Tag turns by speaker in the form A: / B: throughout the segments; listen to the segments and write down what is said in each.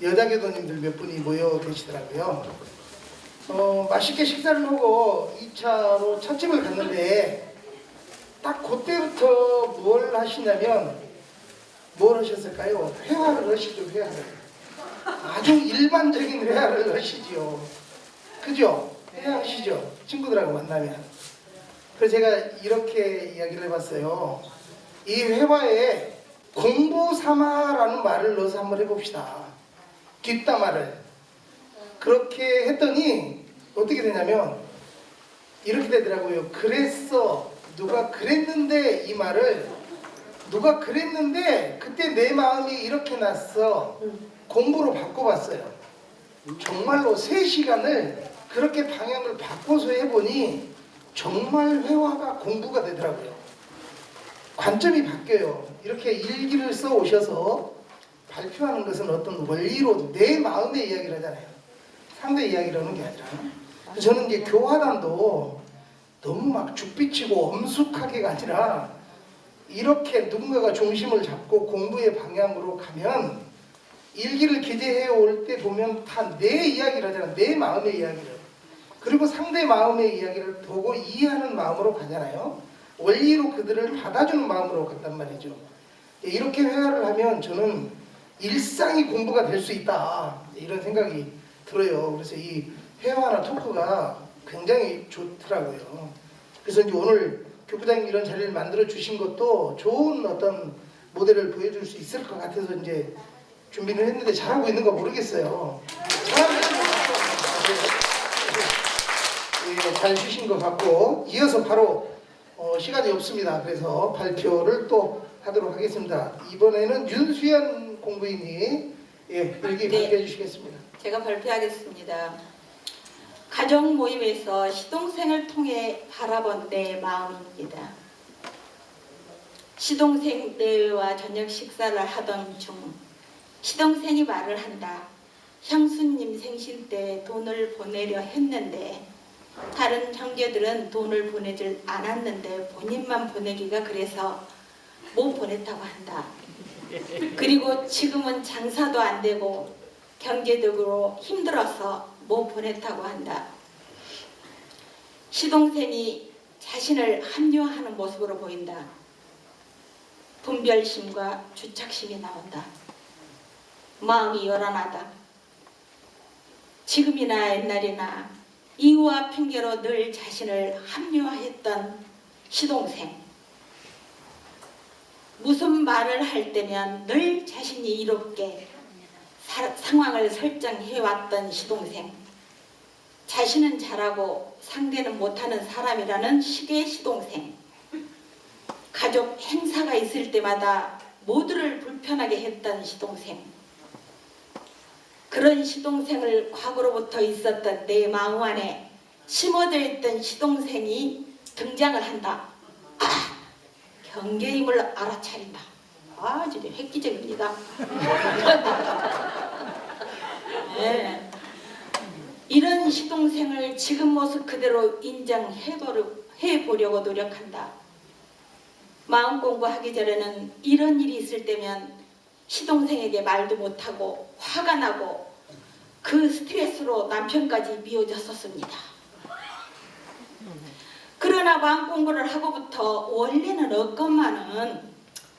A: 여자 교도님들 몇 분이 모여 계시더라고요. 맛있게 식사를 하고 2차로 찻집을 갔는데 딱 그때부터 뭘 하시냐면 뭘 하셨을까요? 회화를 하시죠. 회화를. 아주 일반적인 회화를 하시지요. 그죠? 회화하시죠. 친구들하고 만나면. 그래서 제가 이렇게 이야기를 해봤어요. 이 회화에 공부삼아라는 말을 넣어서 한번 해봅시다. 뒷담화를. 그렇게 했더니 어떻게 되냐면 이렇게 되더라고요. 그랬어. 누가 그랬는데 이 말을 누가 그랬는데 그때 내 마음이 이렇게 났어. 공부로 바꿔봤어요. 정말로 3시간을 그렇게 방향을 바꿔서 해보니 정말 회화가 공부가 되더라고요. 관점이 바뀌어요. 이렇게 일기를 써 오셔서 발표하는 것은 어떤 원리로 내 마음의 이야기를 하잖아요. 상대 이야기를 하는 게 아니라. 저는 이제 교화단도 너무 막 죽비치고 엄숙하게가 아니라 이렇게 누군가가 중심을 잡고 공부의 방향으로 가면 일기를 기재해 올 때 보면 다 내 이야기를 하잖아요. 내 마음의 이야기를. 그리고 상대 마음의 이야기를 보고 이해하는 마음으로 가잖아요. 원리로 그들을 받아주는 마음으로 갔단 말이죠. 이렇게 회화를 하면 저는 일상이 공부가 될 수 있다. 이런 생각이 들어요. 그래서 이 회화나 토크가 굉장히 좋더라고요. 그래서 이제 오늘 교부장님 이런 자리를 만들어 주신 것도 좋은 어떤 모델을 보여줄 수 있을 것 같아서 이제 준비를 했는데 잘하고 있는 거 모르겠어요. 잘 주신 것 같고 이어서 바로 시간이 없습니다. 그래서 발표를 또 하도록 하겠습니다. 이번에는 윤수연 공부인이 일기 발표해 주시겠습니다.
B: 제가 발표하겠습니다. 가정 모임에서 시동생을 통해 바라본 내 마음입니다. 시동생 내외와 저녁 식사를 하던 중 시동생이 말을 한다. 형수님 생신 때 돈을 보내려 했는데 다른 형제들은 돈을 보내질 않았는데 본인만 보내기가 그래서 못 보냈다고 한다. 그리고 지금은 장사도 안 되고 경제적으로 힘들어서 못 보냈다고 한다. 시동생이 자신을 합리화하는 모습으로 보인다. 분별심과 주착심이 나온다. 마음이 요란하다. 지금이나 옛날이나 이유와 핑계로 늘 자신을 합리화했던 시동생. 무슨 말을 할 때면 늘 자신이 이롭게 상황을 설정해왔던 시동생. 자신은 잘하고 상대는 못하는 사람이라는 식의 시동생. 가족 행사가 있을 때마다 모두를 불편하게 했던 시동생. 그런 시동생을 과거로부터 있었던 내 마음 안에 심어져 있던 시동생이 등장을 한다. 경계임을 알아차린다. 진짜 획기적입니다. 네. 이런 시동생을 지금 모습 그대로 인정해보려고 노력한다. 마음 공부하기 전에는 이런 일이 있을 때면 시동생에게 말도 못하고 화가 나고 그 스트레스로 남편까지 미워졌었습니다. 그러나 마음 공부를 하고부터 원래는 없건만은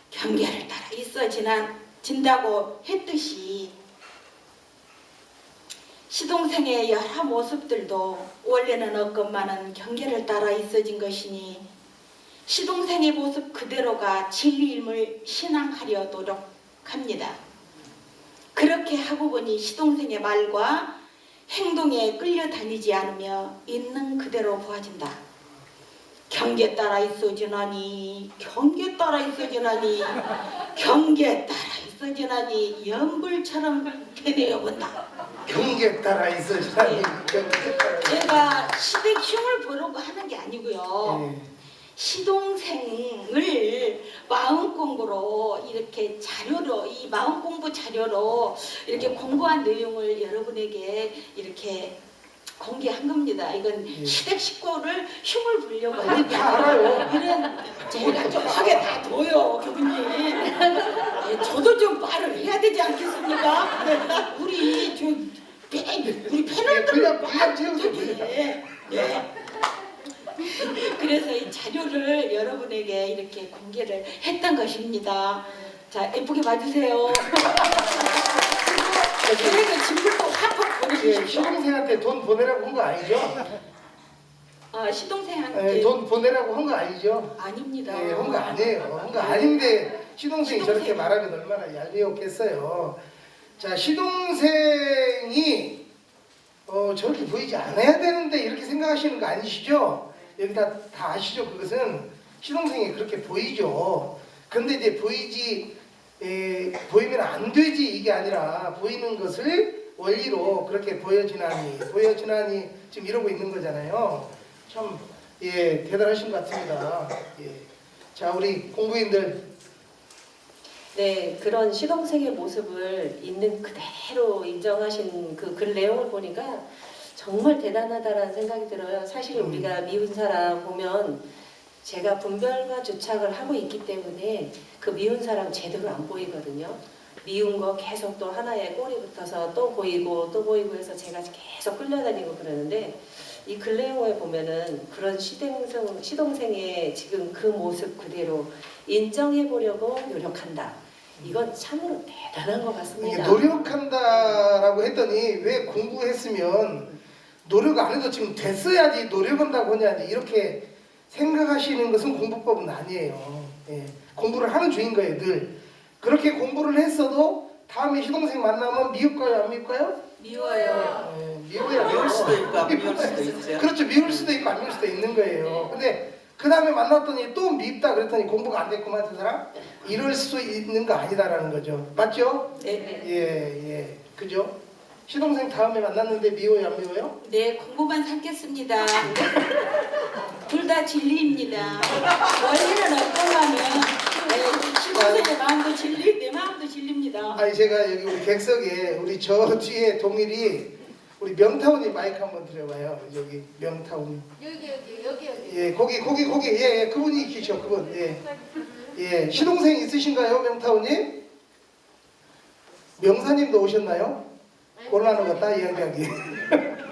B: 경계를 따라 있어진다고 했듯이 시동생의 여러 모습들도 원래는 없건만은 경계를 따라 있어진 것이니 시동생의 모습 그대로가 진리임을 신앙하려 노력합니다. 그렇게 하고 보니 시동생의 말과 행동에 끌려다니지 않으며 있는 그대로 보아진다. 경계 따라 있어지나니 경계 따라 있어지나니 경계 따라 있어지나니 연불처럼 되뇌어 본다.
A: 경계 따라 있어지나니
B: 제가 시댁 흉을 보려고 하는 게 아니고요. 시동생을 마음 공부로 이렇게 자료로 이 마음 공부 자료로 이렇게 공부한 내용을 여러분에게 이렇게 공개한 겁니다. 이건 시댁 식구를 흉을 보려고 하는 게 아니라 이런 제가 좀 하게 다 둬요, 교수님. 저도 좀 말을 해야 되지 않겠습니까? 아닙니까? 우리 우리 패널들
A: 분량 채우세요, 분량.
B: 예. 그래서 이 자료를 여러분에게 이렇게 공개를 했던 것입니다. 자, 예쁘게 봐주세요. 그리고 진물도 확확
A: 예,
B: 보내주십시오.
A: 시동생한테 돈 보내라고 한 거 아니죠?
B: 아, 시동생한테
A: 돈 보내라고 한 거 아니죠?
B: 아닙니다.
A: 예, 한 거 아니에요. 한 거 아닌데 시동생이
B: 시동생.
A: 저렇게 말하면 얼마나 얄미웠겠어요. 자, 시동생이 저렇게 보이지 않아야 되는데 이렇게 생각하시는 거 아니시죠? 여기 다 아시죠? 그것은 시동생이 그렇게 보이죠. 근데 이제 보이면 안 되지 이게 아니라 보이는 것을 원리로 그렇게 보여지나니 지금 이러고 있는 거잖아요. 참 대단하신 것 같습니다. 예. 자, 우리 공부인들
C: 네, 그런 시동생의 모습을 있는 그대로 인정하신 그 글 내용을 보니까 정말 대단하다라는 생각이 들어요. 사실 우리가 미운 사람 보면 제가 분별과 주착을 하고 있기 때문에 그 미운 사람 제대로 안 보이거든요. 미운 거 계속 또 하나에 꼬리 붙어서 또 보이고 해서 제가 계속 끌려다니고 그러는데 이 글 내용을 보면은 그런 시동생의 지금 그 모습 그대로 인정해 보려고 노력한다. 이건 참으로 대단한 것
A: 이게
C: 같습니다.
A: 노력한다라고 했더니 왜 공부했으면 노력 안 해도 지금 됐어야지 노력한다고 하냐 이렇게 생각하시는 것은 공부법은 아니에요. 예. 공부를 하는 중인 거예요, 늘. 그렇게 공부를 했어도 다음에 시동생 만나면 미울까요, 안 미울까요?
B: 미워요.
A: 미워야
D: 미울 수도 있고 안 미울 수도 있죠.
A: 그렇죠. 미울 수도 있고 안 미울 수도 있는 거예요. 근데 그 다음에 만났더니 또 밉다 그랬더니 공부가 안 됐구만 그 사람? 이럴 수 있는 거 아니다라는 거죠. 맞죠?
B: 네.
A: 예. 그죠? 시동생 다음에 만났는데 미워요, 안 미워요?
B: 네, 공부만 삼겠습니다. 둘 다 진리입니다. 원리는 어떠하면 시동생의 마음도 진리, 내 마음도 진리입니다.
A: 아니 제가 여기 우리 객석에 우리 저 뒤에 동일이 우리 명타운이 마이크 한번 드려봐요. 여기 명타운.
E: 여기.
A: 예, 거기 예, 그분이 계셔 그분. 예, 시동생 있으신가요, 명타운님? 명사님도 오셨나요? 곤란하겠다 이야기하기.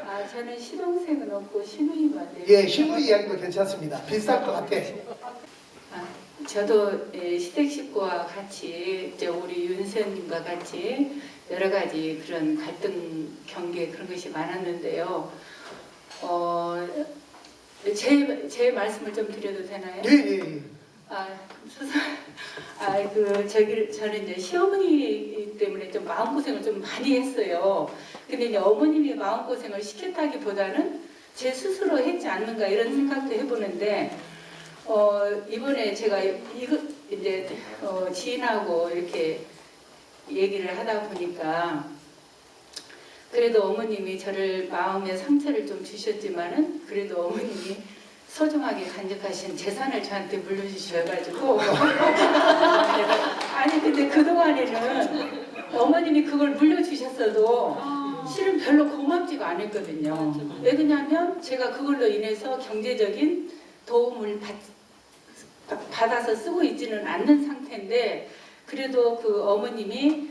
F: 아, 저는 시동생은 없고 시누이만 돼요.
A: 예, 신우 이야기도 괜찮습니다. 비쌀 것 같아.
F: 아, 저도 시댁 식구와 같이 이제 우리 윤선님과 같이 여러 가지 그런 갈등, 경계 그런 것이 많았는데요. 제 말씀을 좀 드려도 되나요?
A: 예.
F: 저는 이제 시어머니 때문에 좀 마음고생을 좀 많이 했어요. 근데 이제 어머님이 마음고생을 시켰다기보다는 제 스스로 했지 않는가 이런 생각도 해보는데, 이번에 제가 이거 이제 지인하고 이렇게 얘기를 하다 보니까 그래도 어머님이 저를 마음의 상처를 좀 주셨지만은 그래도 어머님이 소중하게 간직하신 재산을 저한테 물려주셔가지고 아니 근데 그동안에는 어머님이 그걸 물려주셨어도 실은 별로 고맙지가 않았거든요. 왜 그러냐면 제가 그걸로 인해서 경제적인 도움을 받아서 쓰고 있지는 않는 상태인데 그래도 그 어머님이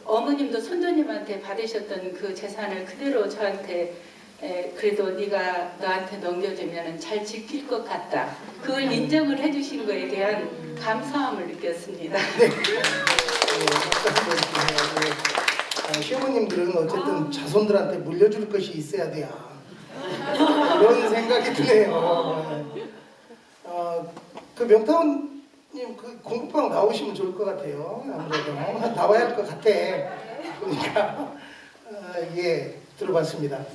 F: 어머님도 손주님한테 받으셨던 그 재산을 그대로 저한테 그래도 네가 너한테 넘겨주면 잘 지킬 것 같다. 그걸 인정을 해주신 거에 대한 감사함을 느꼈습니다.
A: 시어머님들은 어쨌든 자손들한테 물려줄 것이 있어야 돼요. 그런 생각이 드네요. 그 명타원님 그 공부방 나오시면 좋을 것 같아요. 아무래도 나와야 할 것 같아. 그러니까 예, 들어봤습니다.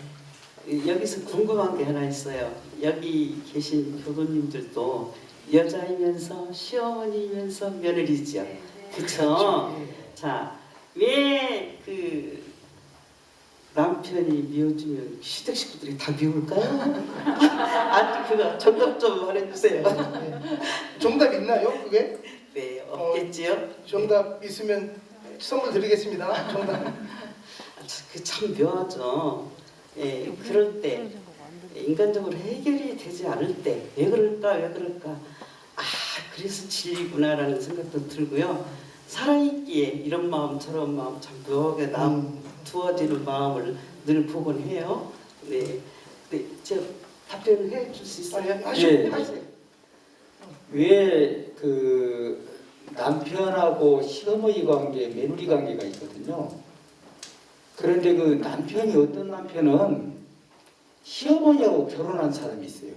D: 여기서 궁금한 게 하나 있어요. 여기 계신 교도님들도 여자이면서 시어머니이면서 며느리죠. 그쵸? 자, 왜 그 남편이 미워주면 시댁 식구들이 다 미울까요? 아니 그거 정답 좀 말해주세요.
A: 정답 있나요? 그게?
D: 네, 없겠지요?
A: 정답 있으면 선물 드리겠습니다. 정답.
D: 그 참 묘하죠. 예, 그럴 때 인간적으로 해결이 되지 않을 때 왜 그럴까? 아, 그래서 진리구나라는 생각도 들고요. 살아있기에 이런 마음 저런 마음 참 묘하게 두어지는 마음을 늘 보곤 해요. 네, 네, 제가 답변을 해줄 수 있어요?
A: 하시고
D: 하세요.
E: 왜 그 남편하고 시어머니 관계, 며느리 관계가 있거든요. 그런데 그 남편이 어떤 남편은 시어머니하고 결혼한 사람이 있어요.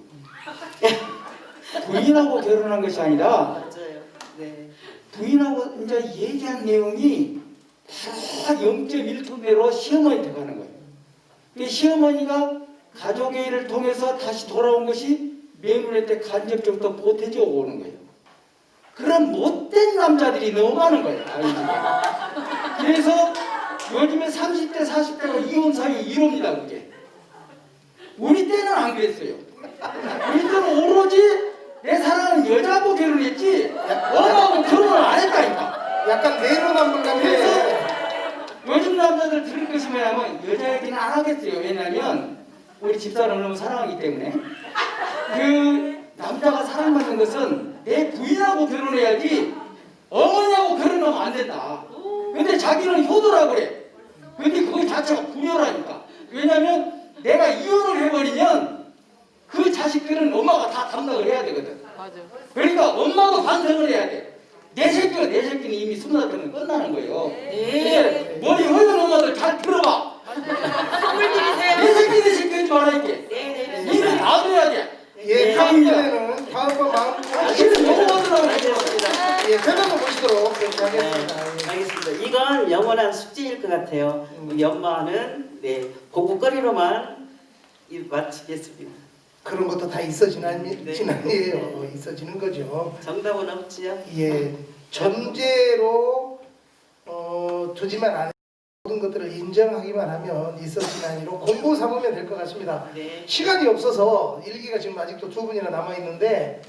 E: 부인하고 결혼한 것이 아니라
D: 맞아요. 네.
E: 부인하고 이제 얘기한 내용이 다 0.1토매로 시어머니한테 가는 거예요. 그 시어머니가 가족의 일을 통해서 다시 돌아온 것이 며느리한테 간접적으로 보태져 오는 거예요. 그런 못된 남자들이 너무 많은 거예요. 그래서 요즘에 30대, 40대가 이혼 사유 1호입니다. 그게. 우리 때는 안 그랬어요. 우리 때는 오로지 내 사랑은 여자하고 결혼했지 엄마하고 결혼을 안 했다니까.
A: 약간 내로남불
E: 그래서
A: 같은.
E: 요즘 남자들 들을 것이 뭐냐면 여자 얘기는 안 하겠어요. 왜냐면 우리 집사람을 너무 사랑하기 때문에. 그 남자가 사랑받는 것은 내 부인하고 결혼해야지 어머니하고 결혼하면 안 된다. 근데 자기는 효도라고 그래. 근데 그거 자체가 불효라니까. 왜냐면 내가 이혼을 해버리면 그 자식들은 엄마가 다 담당을 해야 되거든. 그러니까 엄마도 반성을 해야 돼. 내 새끼는 이미 20살이면 끝나는 거예요.
B: 네.
E: 머리 허연 엄마들 잘 들어봐.
B: 선물 드리세요.
E: 내 새끼 하지 말아야지.
B: 네네.
E: 니는 놔둬야 돼.
A: 예, 다음번에는 다음번 마음
E: 당신은 영원하더라고.
D: 알겠습니다.
A: 예, 설명을 보시도록 그렇게
D: 네,
A: 하겠습니다. 예.
D: 알겠습니다. 이건 영원한 숙제일 것 같아요. 우리 엄마는 네, 보고거리로만 마치겠습니다.
A: 그런 것도 다 있어
D: 네.
A: 지난이에요. 있어지는 거죠.
D: 정답은 없지요?
A: 예, 전제로 두지만 않은 모든 것들을 인정하기만 하면 있어지난이로 공부 삼으면 될 것 같습니다.
D: 네.
A: 시간이 없어서 일기가 지금 아직도 2분이나 남아 있는데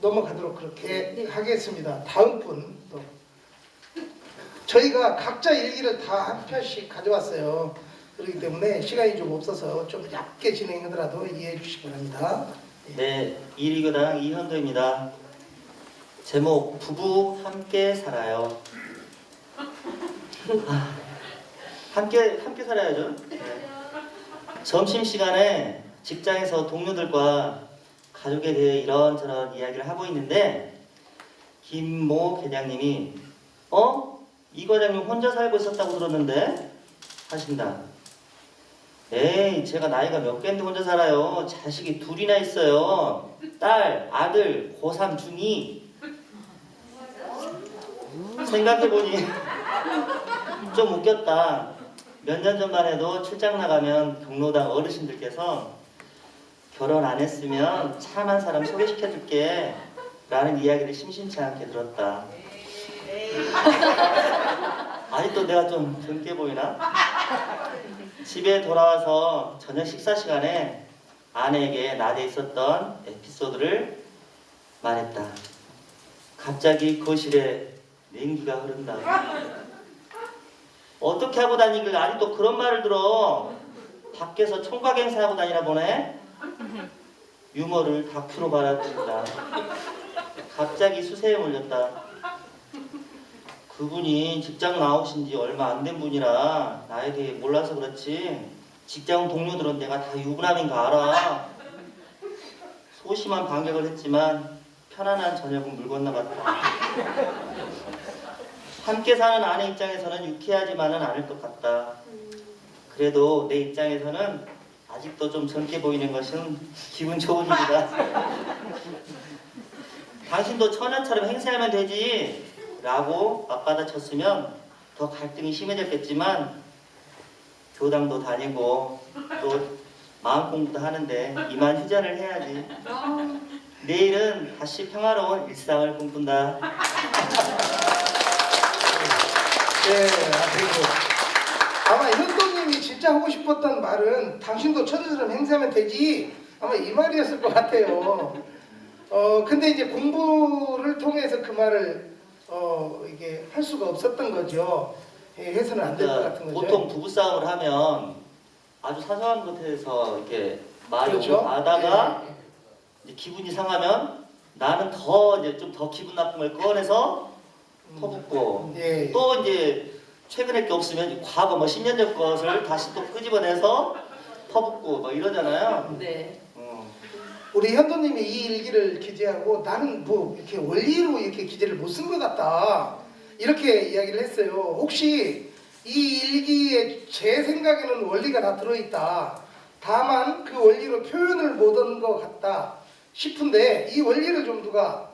A: 넘어가도록 그렇게 하겠습니다. 다음 분 또. 저희가 각자 일기를 다 한 편씩 가져왔어요. 그렇기 때문에 시간이 좀 없어서 좀 얇게 진행하더라도 이해해 주시기 바랍니다.
G: 네, 1위교당 이현도입니다. 제목 부부 함께 살아요. 함께 살아야죠. 네. 점심 시간에 직장에서 동료들과 가족에 대해 이런저런 이야기를 하고 있는데 김모 계장님이 이 과장님 혼자 살고 있었다고 들었는데 하신다. 에이, 제가 나이가 몇 개인데 혼자 살아요. 자식이 둘이나 있어요. 딸, 아들, 고3 중2. 생각해보니 좀 웃겼다. 몇 년 전만 해도 출장 나가면 경로당 어르신들께서 결혼 안 했으면 참한 사람 소개시켜줄게 라는 이야기를 심심치 않게 들었다. 아직도 내가 좀 젊게 보이나? 집에 돌아와서 저녁 식사 시간에 아내에게 낮에 있었던 에피소드를 말했다. 갑자기 거실에 냉기가 흐른다. 어떻게 하고 다니길 아직도 그런 말을 들어. 밖에서 총각 행사하고 다니나 보네. 유머를 다큐로 받아들인다. 갑자기 수세에 몰렸다. 그분이 직장 나오신 지 얼마 안 된 분이라 나에 대해 몰라서 그렇지 직장 동료들은 내가 다 유부남인 거 알아. 소심한 반격을 했지만 편안한 저녁은 물 건너갔다. 함께 사는 아내 입장에서는 유쾌하지만은 않을 것 같다. 그래도 내 입장에서는 아직도 좀 젊게 보이는 것은 기분 좋은 일이다. 당신도 처녀처럼 행세하면 되지 라고 맞받아쳤으면 더 갈등이 심해졌겠지만 교당도 다니고 또 마음 공부도 하는데 이만 휴전을 해야지. 내일은 다시 평화로운 일상을 꿈꾼다.
A: 네, 그리고 아마 현도님이 진짜 하고 싶었던 말은 당신도 처녀처럼 행세하면 되지 아마 이 말이었을 것 같아요. 근데 이제 공부를 통해서 그 말을 이게 할 수가 없었던 거죠. 예, 해서는 안 될 것 같은 거죠.
G: 보통 부부싸움을 하면 아주 사소한 것에서 이렇게 말이
A: 그렇죠.
G: 오가다가
A: 예, 예.
G: 이제 기분이 상하면 나는 더 이제 좀 더 기분 나쁜 걸 꺼내서 퍼붓고
A: 예.
G: 또 이제 최근에 게 없으면 과거 뭐 10년 전 것을 다시 또 끄집어내서 퍼붓고 뭐 이러잖아요.
C: 네.
A: 우리 현도님이 이 일기를 기재하고 나는 뭐 이렇게 원리로 이렇게 기재를 못 쓴 것 같다 이렇게 이야기를 했어요. 혹시 이 일기에 제 생각에는 원리가 다 들어있다. 다만 그 원리로 표현을 못한 것 같다 싶은데 이 원리를 좀 누가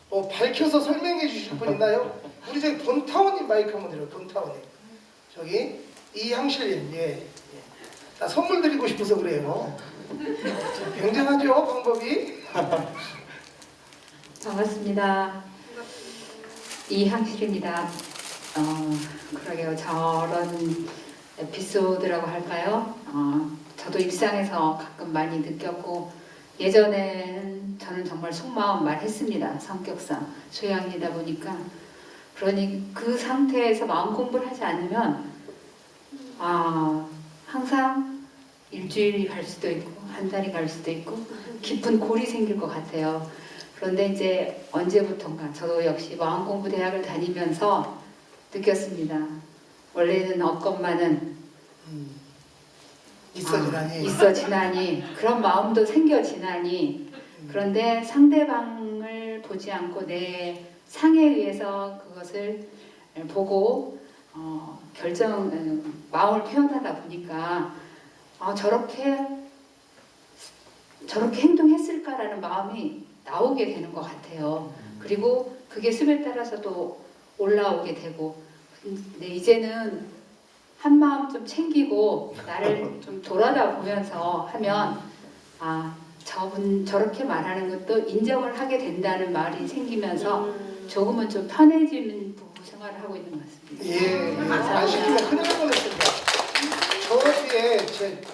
A: 밝혀서 설명해 주실 분 있나요? 우리 저기 본타원님 마이크 한번 드려요. 본타원님. 저기 이항실님. 예. 나 선물 드리고 싶어서 그래요. 굉장하죠 방법이.
H: 반갑습니다. 이항실입니다. 그러게요. 저런 에피소드라고 할까요? 저도 일상에서 가끔 많이 느꼈고 예전엔 저는 정말 속마음 말했습니다. 성격상 소양이다 보니까 그러니 그 상태에서 마음 공부를 하지 않으면 항상 일주일이 갈 수도 있고 한 달이 갈 수도 있고 깊은 골이 생길 것 같아요. 그런데 이제 언제부턴가 저도 역시 마음공부 대학을 다니면서 느꼈습니다. 원래는 없건만은 있어 지나니 그런 마음도 생겨 지나니 그런데 상대방을 보지 않고 내 상에 의해서 그것을 보고 마음을 표현하다 보니까 저렇게 행동했을까라는 마음이 나오게 되는 것 같아요. 그리고 그게 습에 따라서도 올라오게 되고 근데 이제는 한 마음 좀 챙기고 나를 좀 돌아다 보면서 하면 저분 저렇게 말하는 것도 인정을 하게 된다는 말이 생기면서 조금은 좀 편해지는 부부 생활을 하고 있는 것 같습니다.
A: 예. 안 시키면 큰일 날 뻔했습니다. 저 뒤에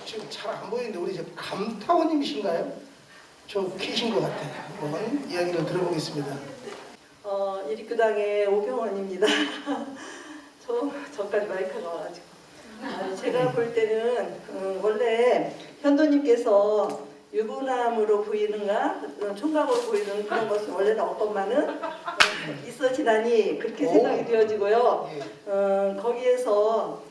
A: 지금 잘 안 보이는데 우리 저 감타원님이신가요? 저 계신 것 같아요. 한번 이야기를 들어보겠습니다.
I: 일익교당의 오경원입니다. 저까지 마이크가 와가지고. 제가 볼 때는 원래 현도님께서 유부남으로 보이는가 총각으로 보이는 그런 것은 원래는 없건만은 있어 지나니 그렇게 생각이 되어지고요. 거기에서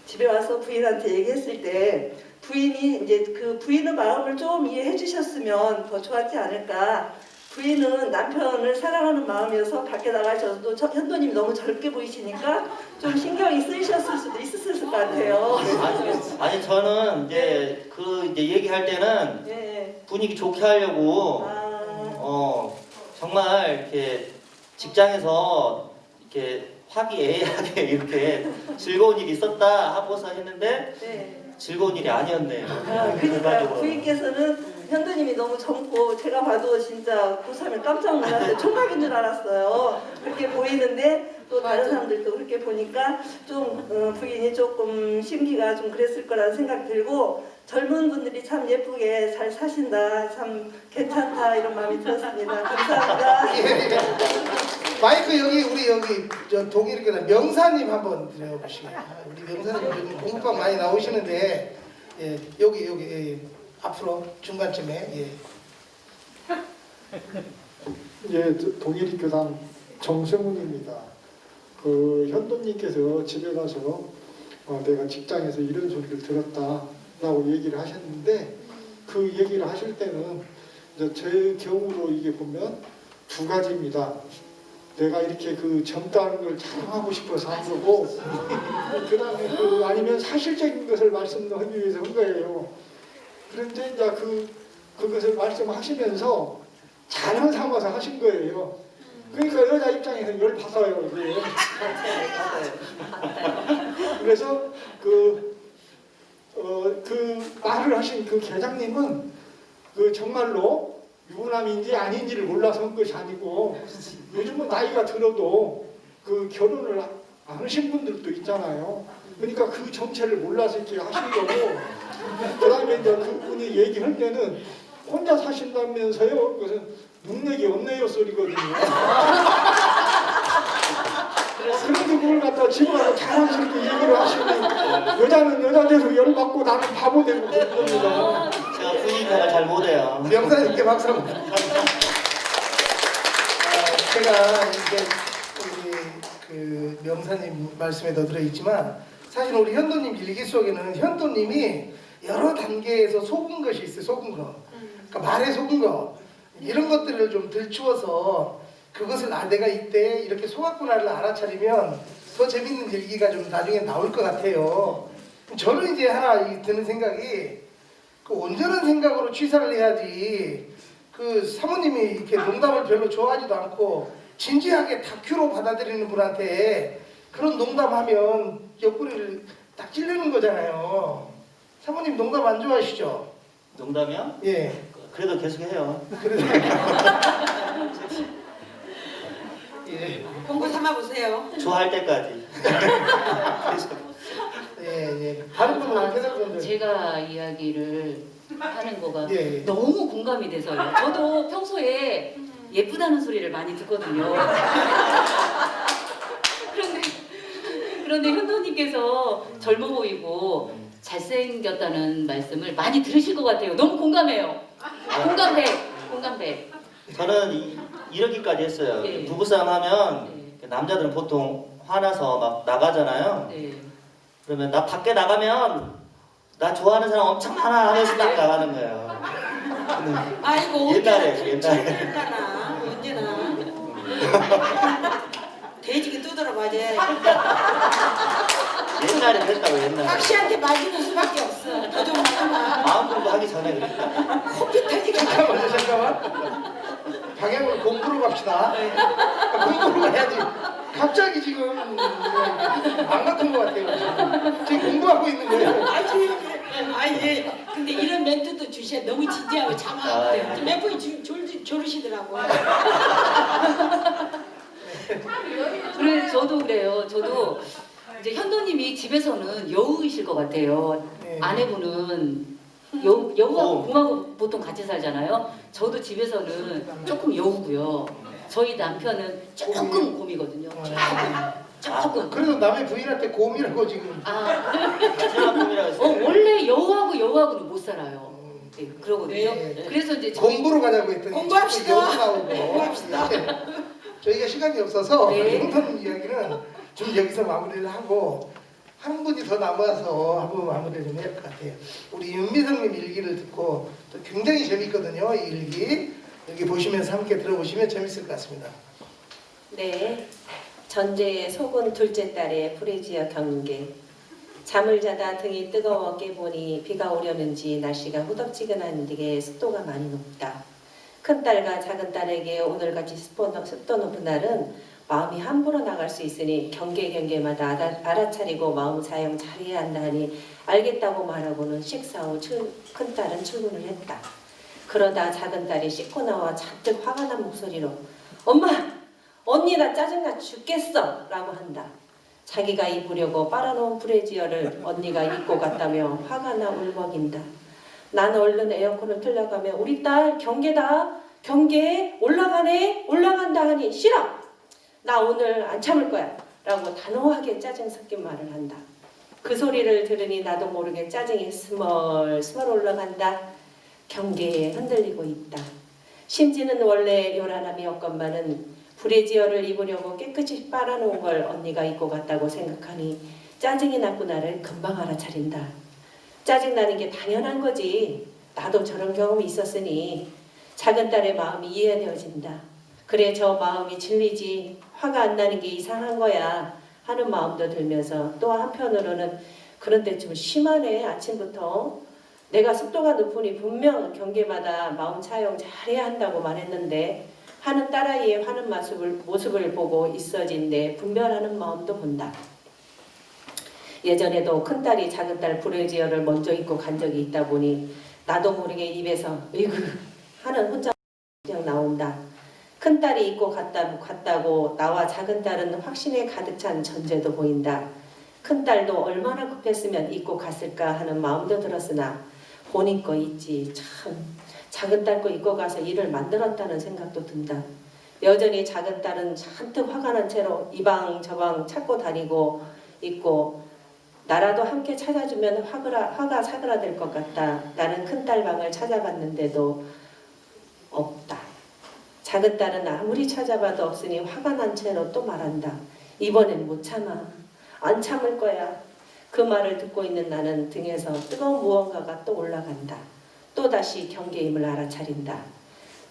I: 집에 와서 부인한테 얘기했을 때 부인이 이제 그 부인의 마음을 좀 이해해 주셨으면 더 좋았지 않을까. 부인은 남편을 사랑하는 마음이어서 밖에 나가셔도 현도님이 너무 젊게 보이시니까 좀 신경이 쓰이셨을 수도 있었을 것 같아요.
G: 아니 저는 이제 이제 얘기할 때는
I: 네.
G: 분위기 좋게 하려고 정말 이렇게 직장에서 이렇게 화기애애하게 이렇게 즐거운 일이 있었다 하고서 했는데
I: 네.
G: 즐거운 일이 아니었네요.
I: 그러니까 부인께서는 현도님이 너무 젊고 제가 봐도 진짜 고3에 깜짝 놀랐어요. 총각인 줄 알았어요. 그렇게 보이는데 또 다른 사람들도 그렇게 보니까 좀 부인이 조금 심기가 좀 그랬을 거라는 생각이 들고 젊은 분들이 참 예쁘게 잘 사신다, 참 괜찮다 이런 마음이 들었습니다. 감사합니다.
A: 예. 마이크 우리 저 동일교단 명사님 한번 드려보시겠어요? 우리 명사님 요즘 공부방 많이 나오시는데 여기 앞으로 중간쯤에
J: 동일교당 정세문입니다. 현도님께서 집에 가서 내가 직장에서 이런 소리를 들었다라고 얘기를 하셨는데 그 얘기를 하실 때는 이제 제 경우로 이게 보면 두 가지입니다. 내가 이렇게 젊다는 걸 자랑하고 싶어서 한 거고 그 다음에 아니면 사실적인 것을 말씀하기 위해서 한 거예요. 그런데 이제 그것을 말씀하시면서 자랑 삼아서 하신 거예요. 그러니까 여자 입장에서 열 받아요. 그래서 그 말을 하신 그 계장님은 정말로 유부남인지 아닌지를 몰라서 한 것이 아니고 요즘은 나이가 들어도 결혼을 안 하신 분들도 있잖아요. 그러니까 그 정체를 몰라서 이렇게 하신 거고 그 다음에 이제 그분이 얘기할 때는 혼자 사신다면서요. 그것은 능력이 없네요 소리거든요. 그런데 그걸 갖다 집에 가서 자랑스럽게 얘기를 하시니 여자는 여자대로 열받고 나는 바보 되고 그런 겁니다.
G: 제가 분위기 파악을 잘 못해요.
A: 명사님께 박수 한번. 제가 이제 우리 그 명사님 말씀에도 들어있지만 사실 우리 현도님 일기 속에는 현도님이 여러 단계에서 속은 것이 있어요. 속은 거. 그러니까 말에 속은 거. 이런 것들을 좀 들추어서 그것을 내가 이때 이렇게 속았구나를 알아차리면 더 재밌는 일기가 좀 나중에 나올 것 같아요. 저는 이제 하나 드는 생각이 그 온전한 생각으로 취사를 해야지 그 사모님이 이렇게 농담을 별로 좋아하지도 않고 진지하게 다큐로 받아들이는 분한테 그런 농담하면 옆구리를 딱 찔르는 거잖아요. 사모님 농담 안 좋아하시죠?
G: 농담이요?
A: 예.
G: 그래도 계속 해요.
A: 그래도 예.
B: 공부 삼아 보세요.
G: 좋아할 때까지.
A: 예, 예. 다른 분은 회사분들
K: 제가 이야기를 하는 거가
A: 예, 예.
K: 너무 공감이 돼서요. 저도 평소에 예쁘다는 소리를 많이 듣거든요. 그런데 현도님께서 젊어 보이고 잘생겼다는 말씀을 많이 들으실 것 같아요. 너무 공감해요. 공감해.
G: 저는 이러기까지 했어요.
K: 네.
G: 부부싸움 하면
K: 네.
G: 남자들은 보통 화나서 막 나가잖아요.
K: 네.
G: 그러면 나 밖에 나가면 나 좋아하는 사람 엄청 많아 하면서 딱 나가는 거예요.
B: 아이고
G: 옛날에.
B: 철들까나 언제나 돼지가 두드려 맞아.
G: 옛날에 그랬다고 옛날에.
B: 박씨한테 맞는 수밖에 없어. 더 좀 맞아봐.
G: 마음 공부하기 전에 그랬다.
B: 코피 터지게
A: 잠깐만. 방향을 공부로 갑시다. 공부로 가야지. 갑자기 지금 안 같은 것 같아요. 지금 공부하고 있는 거예요.
B: 예. 근데 이런 멘트도 주셔. 너무 진지하고 참아.
G: 아, 예.
B: 몇 분이 조르시더라고.
K: 그래 저도 그래요. 저도 이제 현도님이 집에서는 여우이실 것 같아요.
A: 네.
K: 아내분은 여우하고
G: 어.
K: 곰하고 보통 같이 살잖아요. 저도 집에서는 조금 여우고요. 저희 남편은 조금 곰이거든요. 조금.
A: 그래도 남의 부인한테 곰이라고 지금.
G: 제가 꿈이라고 했어요.
K: 원래 여우하고는 못 살아요. 네, 그러거든요.
A: 네.
K: 그래서 이제 저희
A: 공부로 가자고 했더니
B: 공부합시다.
A: 여기 나오고.
B: 공부합시다.
A: 네. 저희가 시간이 없어서
K: 네.
A: 현도님 이야기는 좀 여기서 마무리를 하고 한 분이 더 남아서 한번 마무리를 좀 해야 할 것 같아요. 우리 윤미성님 일기를 듣고 또 굉장히 재밌거든요. 이 일기. 여기 보시면서 함께 들어보시면 재밌을 것 같습니다.
C: 네, 전제의 속은 둘째 딸의 프레지어 경계. 잠을 자다 등이 뜨거워 깨보니 비가 오려는지 날씨가 후덥지근한 데에 습도가 많이 높다. 큰딸과 작은딸에게 오늘같이 습도 높은 날은 마음이 함부로 나갈 수 있으니 경계마다 알아차리고 마음 사용 잘해야 한다 하니 알겠다고 말하고는 식사 후 큰딸은 출근을 했다. 그러다 작은딸이 씻고 나와 잔뜩 화가 난 목소리로 엄마! 언니 나 짜증나 죽겠어! 라고 한다. 자기가 입으려고 빨아놓은 브래지어를 언니가 입고 갔다며 화가 나 울먹인다. 난 얼른 에어컨을 틀려가며 우리 딸 경계다. 경계 올라간다 하니 싫어. 나 오늘 안 참을 거야. 라고 단호하게 짜증 섞인 말을 한다. 그 소리를 들으니 나도 모르게 짜증이 스멀스멀 올라간다. 경계에 흔들리고 있다. 심지는 원래 요란함이었건만은 브래지어를 입으려고 깨끗이 빨아놓은 걸 언니가 입고 갔다고 생각하니 짜증이 났구나를 금방 알아차린다. 짜증나는 게 당연한 거지. 나도 저런 경험이 있었으니 작은딸의 마음이 이해되어진다. 그래 저 마음이 질리지 화가 안 나는 게 이상한 거야 하는 마음도 들면서 또 한편으로는 그런데 좀 심하네 아침부터 내가 습도가 높으니 분명 경계마다 마음 차용 잘해야 한다고 말했는데 하는 딸아이의 화는 모습을 보고 있어진 내 분별하는 마음도 본다. 예전에도 큰딸이 작은딸 브래지어를 먼저 입고 간 적이 있다 보니 나도 모르게 입에서 으이그 하는 혼자 그냥 나온다. 큰딸이 입고 갔다고 나와 작은딸은 확신에 가득 찬 전제도 보인다. 큰딸도 얼마나 급했으면 입고 갔을까 하는 마음도 들었으나 본인 거 있지 참 작은딸 거 입고 가서 일을 만들었다는 생각도 든다. 여전히 작은딸은 잔뜩 화가 난 채로 이방 저방 찾고 다니고 있고 나라도 함께 찾아주면 화가 사그라들 것 같다. 나는 큰딸 방을 찾아봤는데도 없다. 작은 딸은 아무리 찾아봐도 없으니 화가 난 채로 또 말한다. 이번엔 못 참아. 안 참을 거야. 그 말을 듣고 있는 나는 등에서 뜨거운 무언가가 또 올라간다. 또다시 경계임을 알아차린다.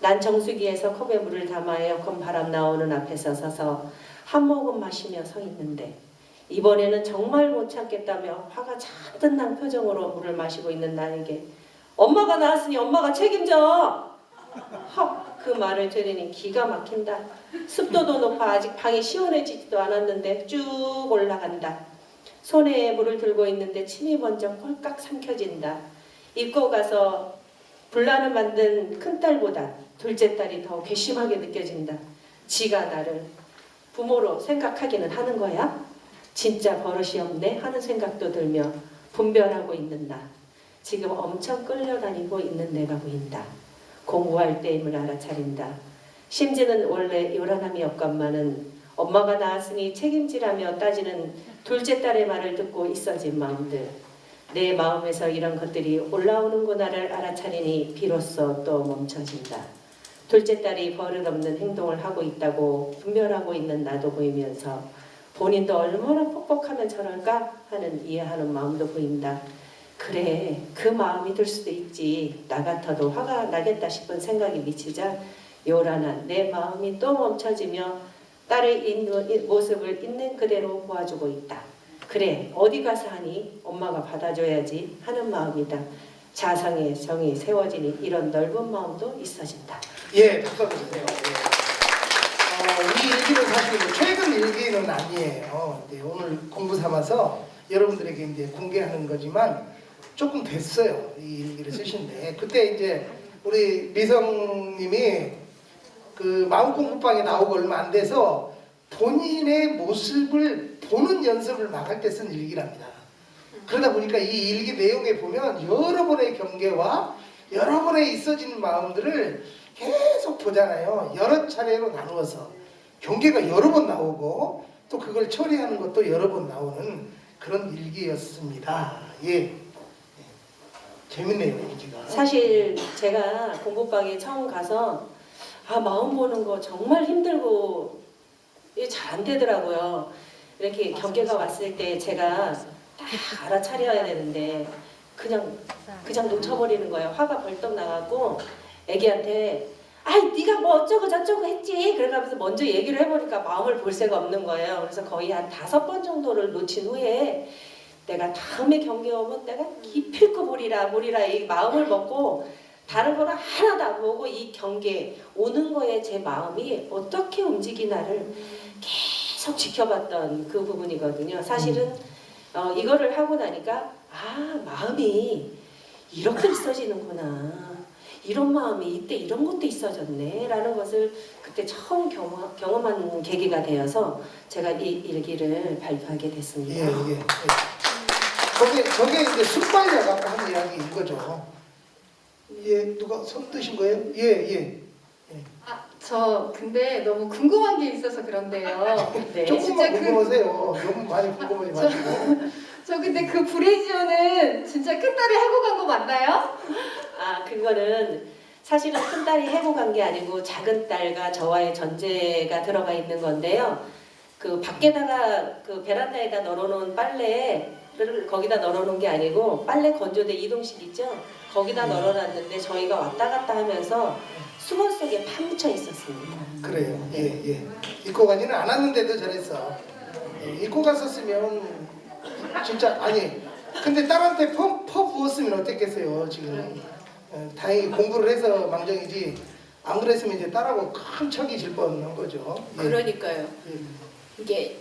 C: 난 정수기에서 컵에 물을 담아 에어컨 바람 나오는 앞에서 서서 한 모금 마시며 서 있는데 이번에는 정말 못 참겠다며 화가 잔뜩 난 표정으로 물을 마시고 있는 나에게 엄마가 나왔으니 엄마가 책임져! 헉, 그 말을 들으니 기가 막힌다. 습도도 높아 아직 방이 시원해지지도 않았는데 쭉 올라간다. 손에 물을 들고 있는데 침이 먼저 꼴깍 삼켜진다. 입고 가서 분란을 만든 큰딸보다 둘째 딸이 더 괘씸하게 느껴진다. 지가 나를 부모로 생각하기는 하는 거야? 진짜 버릇이 없네 하는 생각도 들며 분별하고 있는 나. 지금 엄청 끌려다니고 있는 내가 보인다. 공부할 때임을 알아차린다. 심지는 원래 요란함이 없건만은 엄마가 낳았으니 책임지라며 따지는 둘째 딸의 말을 듣고 있어진 마음들. 내 마음에서 이런 것들이 올라오는구나를 알아차리니 비로소 또 멈춰진다. 둘째 딸이 버릇없는 행동을 하고 있다고 분별하고 있는 나도 보이면서 본인도 얼마나 퍽퍽하면 저럴까 하는 이해하는 마음도 보인다. 그래, 그 마음이 들 수도 있지. 나 같아도 화가 나겠다 싶은 생각이 미치자 요란한 내 마음이 또 멈춰지며 딸의 모습을 있는 그대로 보아주고 있다. 그래, 어디 가서 하니 엄마가 받아줘야지 하는 마음이다. 자상의 정이 세워지니 이런 넓은 마음도 있어진다.
A: 예, 박수 주세요. 우리 일기는 사실 뭐 최근 일기는 아니에요. 네, 오늘 공부 삼아서 여러분들에게 이제 공개하는 거지만 조금 됐어요. 이 일기를 쓰신데 그때 이제 우리 미성님이 그 마음공부방에 나오고 얼마 안 돼서 본인의 모습을 보는 연습을 막 할 때 쓴 일기랍니다. 그러다 보니까 이 일기 내용에 보면 여러 번의 경계와 여러 번의 있어지는 마음들을 계속 보잖아요. 여러 차례로 나누어서 경계가 여러 번 나오고 또 그걸 처리하는 것도 여러 번 나오는 그런 일기였습니다. 예. 재밌네요, 일기가.
C: 사실 제가 공부방에 처음 가서 마음 보는 거 정말 힘들고 잘 안 되더라고요. 이렇게 경계가 왔을 때 제가 딱 알아차려야 되는데 그냥 놓쳐버리는 거예요. 화가 벌떡 나갖고 애기한테 아이 네가 뭐 어쩌고 저쩌고 했지 그래가면서 먼저 얘기를 해보니까 마음을 볼 새가 없는 거예요. 그래서 거의 한 5번 정도를 놓친 후에 내가 다음에 경계 오면 내가 기필코 보리라 이 마음을 먹고 다른 거는 하나도 안 보고 이 경계 오는 거에 제 마음이 어떻게 움직이나를 계속 지켜봤던 그 부분이거든요. 사실은 이거를 하고 나니까 마음이 이렇게 있어지는구나. 이런 마음이 이때 이런 것도 있어졌네 라는 것을 그때 처음 경험한 계기가 되어서 제가 이 일기를 발표하게 됐습니다.
A: 예. 저게 이제 순발력 아까 한 이야기 이거죠. 예, 누가 손 드신 거예요? 예.
H: 저 근데 너무 궁금한 게 있어서 그런데요.
C: 네.
A: 조금만 궁금하세요. 너무 많이 궁금하지 마시고.
H: 저 근데 그 브레지오는 진짜 큰딸이 하고 간 거 맞나요?
C: 그거는 사실은 큰딸이 해고 간 게 아니고 작은 딸과 저와의 전제가 들어가 있는 건데요. 그 밖에다가 그 베란다에다 널어놓은 빨래를 거기다 널어놓은 게 아니고 빨래 건조대 이동식 있죠? 거기다 널어놨는데 저희가 왔다 갔다 하면서 수건 속에 파묻혀 있었습니다.
A: 그래요. 예. 입고 가지는 않았는데도 저랬어. 입고 갔었으면 진짜 근데 딸한테 퍼 부었으면 어땠겠어요 지금. 다행히 공부를 해서 망정이지 안 그랬으면 이제 딸하고 큰 척이 질 뻔한 거죠. 예.
B: 그러니까요. 이게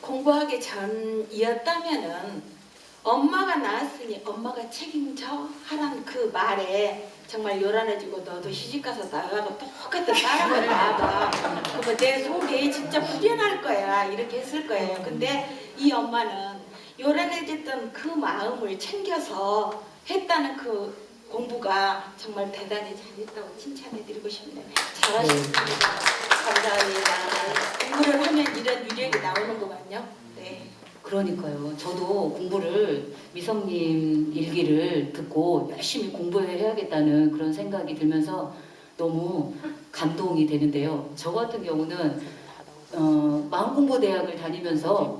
B: 공부하기 전이었다면은 엄마가 낳았으니 엄마가 책임져 하라는 그 말에 정말 요란해지고 너도 시집가서 나하고 똑같은 딸하고 낳아봐. 그러면 내 속에 진짜 후련할 거야. 이렇게 했을 거예요. 근데 이 엄마는 요란해졌던 그 마음을 챙겨서 했다는 그 공부가 정말 대단히 잘했다고 칭찬해드리고 싶네요.
C: 잘하셨습니다. 감사합니다.
B: 공부를 하면 이런 위력이 나오는 거거든요. 네.
K: 그러니까요. 저도 공부를 미성님 일기를 듣고 열심히 공부해야겠다는 그런 생각이 들면서 너무 감동이 되는데요. 저 같은 경우는 마음공부대학을 다니면서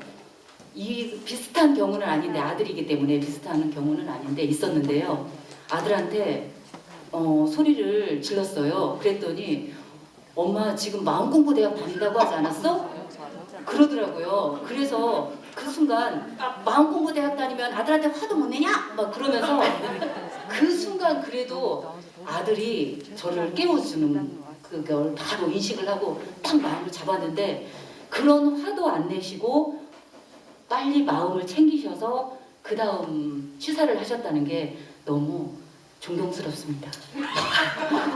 K: 이 비슷한 경우는 아닌데 아들이기 때문에 비슷한 경우는 아닌데 있었는데요. 아들한테 소리를 질렀어요. 그랬더니 엄마 지금 마음공부대학 다닌다고 하지 않았어? 그러더라고요. 그래서 그 순간 마음공부대학 다니면 아들한테 화도 못 내냐? 막 그러면서 그 순간 그래도 아들이 저를 깨워주는 그걸 바로 인식을 하고 딱 마음을 잡았는데 그런 화도 안 내시고 빨리 마음을 챙기셔서 그 다음 취사를 하셨다는 게 너무 존경스럽습니다.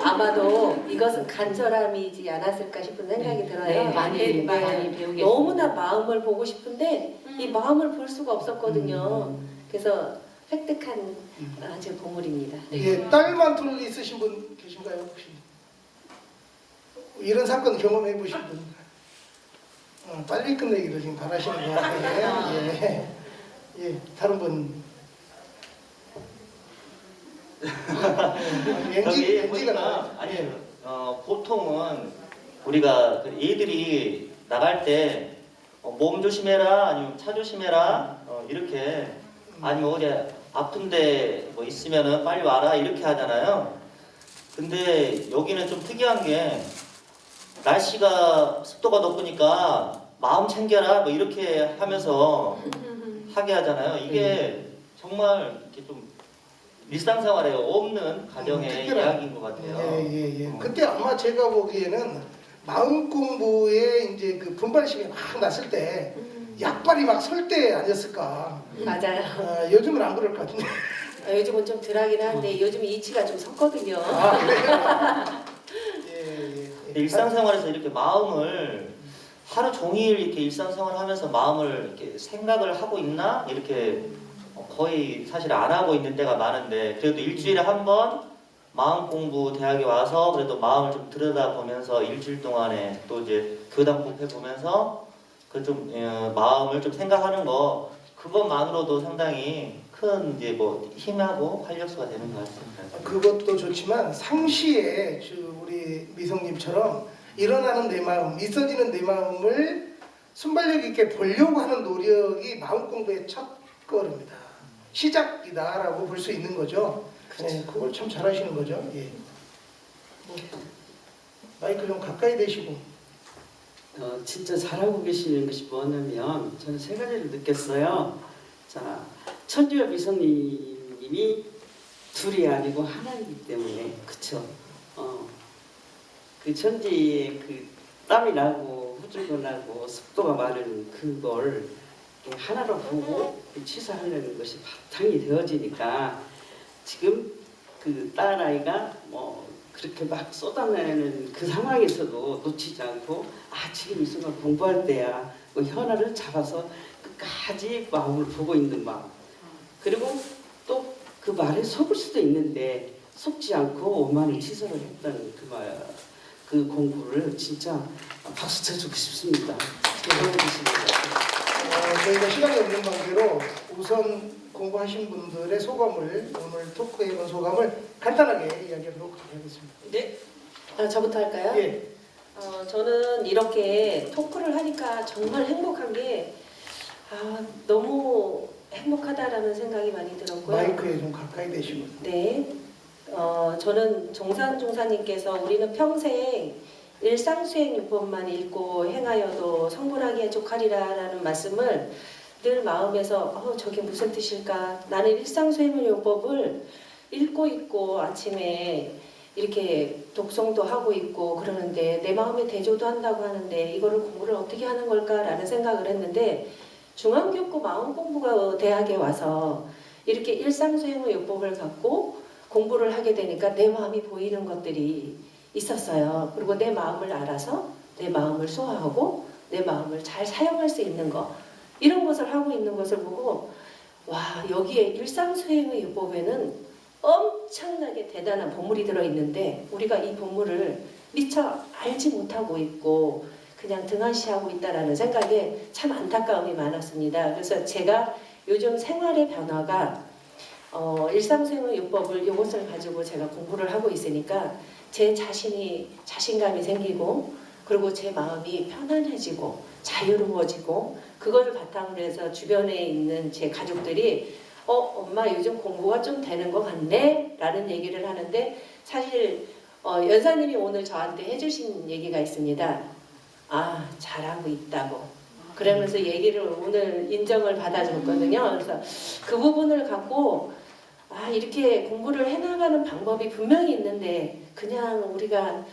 C: 아마도 이것은 간절함이지 않았을까 싶은 생각이 들어요.
K: 네, 많이 배우겠습니다.
C: 너무나 마음을 보고 싶은데 이 마음을 볼 수가 없었거든요. 그래서 획득한 아주 보물입니다.
A: 예, 딸만 둘 있으신 분 계신가요 혹시? 이런 사건 경험해 보신 분? 빨리 끝내기를 지금 바라시는 것 같아요. 예, 다른 분.
G: 여기
A: NG가
G: 보니까
A: 나와요.
G: 아니 보통은 우리가 그 애들이 나갈 때 몸 조심해라 아니면 차 조심해라 이렇게 아니면 어디 아픈데 뭐 있으면은 빨리 와라 이렇게 하잖아요. 근데 여기는 좀 특이한 게 날씨가 습도가 높으니까 마음 챙겨라 뭐 이렇게 하면서 하게 하잖아요. 이게 정말 이렇게 좀 일상생활에 없는 가정의 이야기인 것 같아요.
A: 예. 그때 아마 제가 보기에는 마음 공부에 이제 그 분발심이 막 났을 때 약발이 막 설 때 아니었을까.
C: 맞아요.
A: 요즘은 안 그럴 것 같은데.
C: 요즘은 좀 덜하긴 한데 요즘 이치가 좀 섰거든요.
A: 그래요?
G: 근데 일상생활에서 이렇게 마음을 하루 종일 이렇게 일상생활 하면서 마음을 이렇게 생각을 하고 있나 이렇게 거의 사실 안 하고 있는 때가 많은데 그래도 일주일에 한 번 마음 공부 대학에 와서 그래도 마음을 좀 들여다보면서 일주일 동안에 또 이제 교당 공부해 보면서 그 좀 마음을 좀 생각하는 거 그것만으로도 상당히 큰 이제 뭐 힘하고 활력소가 되는 것 같습니다.
A: 그것도 좋지만 상시에 우리 미성님처럼 일어나는 내 마음, 있어지는 내 마음을 순발력 있게 보려고 하는 노력이 마음 공부의 첫 걸음이다. 시작이다라고 볼 수 있는 거죠. 네, 그걸 참 잘하시는 거죠. 예. 마이크 좀 가까이 대시고.
D: 진짜 잘하고 계시는 것이 뭐냐면 저는 세 가지를 느꼈어요. 자, 천주엽 미성님이 둘이 아니고 하나이기 때문에 그쵸? 그 천지의 그 땀이 나고 후줄근하고 습도가 많은 그걸 하나로 보고 취사하려는 것이 바탕이 되어지니까 지금 그 딸아이가 뭐 그렇게 막 쏟아내는 그 상황에서도 놓치지 않고 지금 이 순간 공부할 때야 그 현아를 잡아서 끝까지 마음을 보고 있는 마음 그리고 또 그 말에 속을 수도 있는데 속지 않고 오만을 치서를 했다는 그 공부를 진짜 박수 쳐주고 싶습니다.
A: 저희가 시간이 없는 관계로 우선 공부하신 분들의 소감을 오늘 토크해본 소감을 간단하게 이야기하도록 하겠습니다.
C: 네. 저부터 할까요?
A: 예.
C: 저는 이렇게 토크를 하니까 정말 행복한 게 너무 행복하다라는 생각이 많이 들었고요.
A: 마이크에 좀 가까이 대시고.
C: 네. 저는 종사님께서 우리는 평생 일상수행요법만 읽고 행하여도 성불하기에 족하리라라는 말씀을 늘 마음에서 저게 무슨 뜻일까? 나는 일상수행요법을 읽고 있고 아침에 이렇게 독송도 하고 있고 그러는데 내 마음에 대조도 한다고 하는데 이거를 공부를 어떻게 하는 걸까라는 생각을 했는데 중앙교구 마음공부가 대학에 와서 이렇게 일상수행요법을 갖고 공부를 하게 되니까 내 마음이 보이는 것들이 있었어요. 그리고 내 마음을 알아서 내 마음을 소화하고 내 마음을 잘 사용할 수 있는 것 이런 것을 하고 있는 것을 보고 와 여기에 일상수행의 요법에는 엄청나게 대단한 보물이 들어있는데 우리가 이 보물을 미처 알지 못하고 있고 그냥 등한시하고 있다라는 생각에 참 안타까움이 많았습니다. 그래서 제가 요즘 생활의 변화가 일상생활 요법을 이것을 가지고 제가 공부를 하고 있으니까 제 자신이 자신감이 생기고 그리고 제 마음이 편안해지고 자유로워지고 그거를 바탕으로 해서 주변에 있는 제 가족들이 엄마 요즘 공부가 좀 되는 것 같네? 라는 얘기를 하는데 사실 연사님이 오늘 저한테 해주신 얘기가 있습니다. 아, 잘하고 있다고. 그러면서 얘기를 오늘 인정을 받아줬거든요. 그래서 그 부분을 갖고 이렇게 공부를 해나가는 방법이 분명히 있는데 그냥 우리가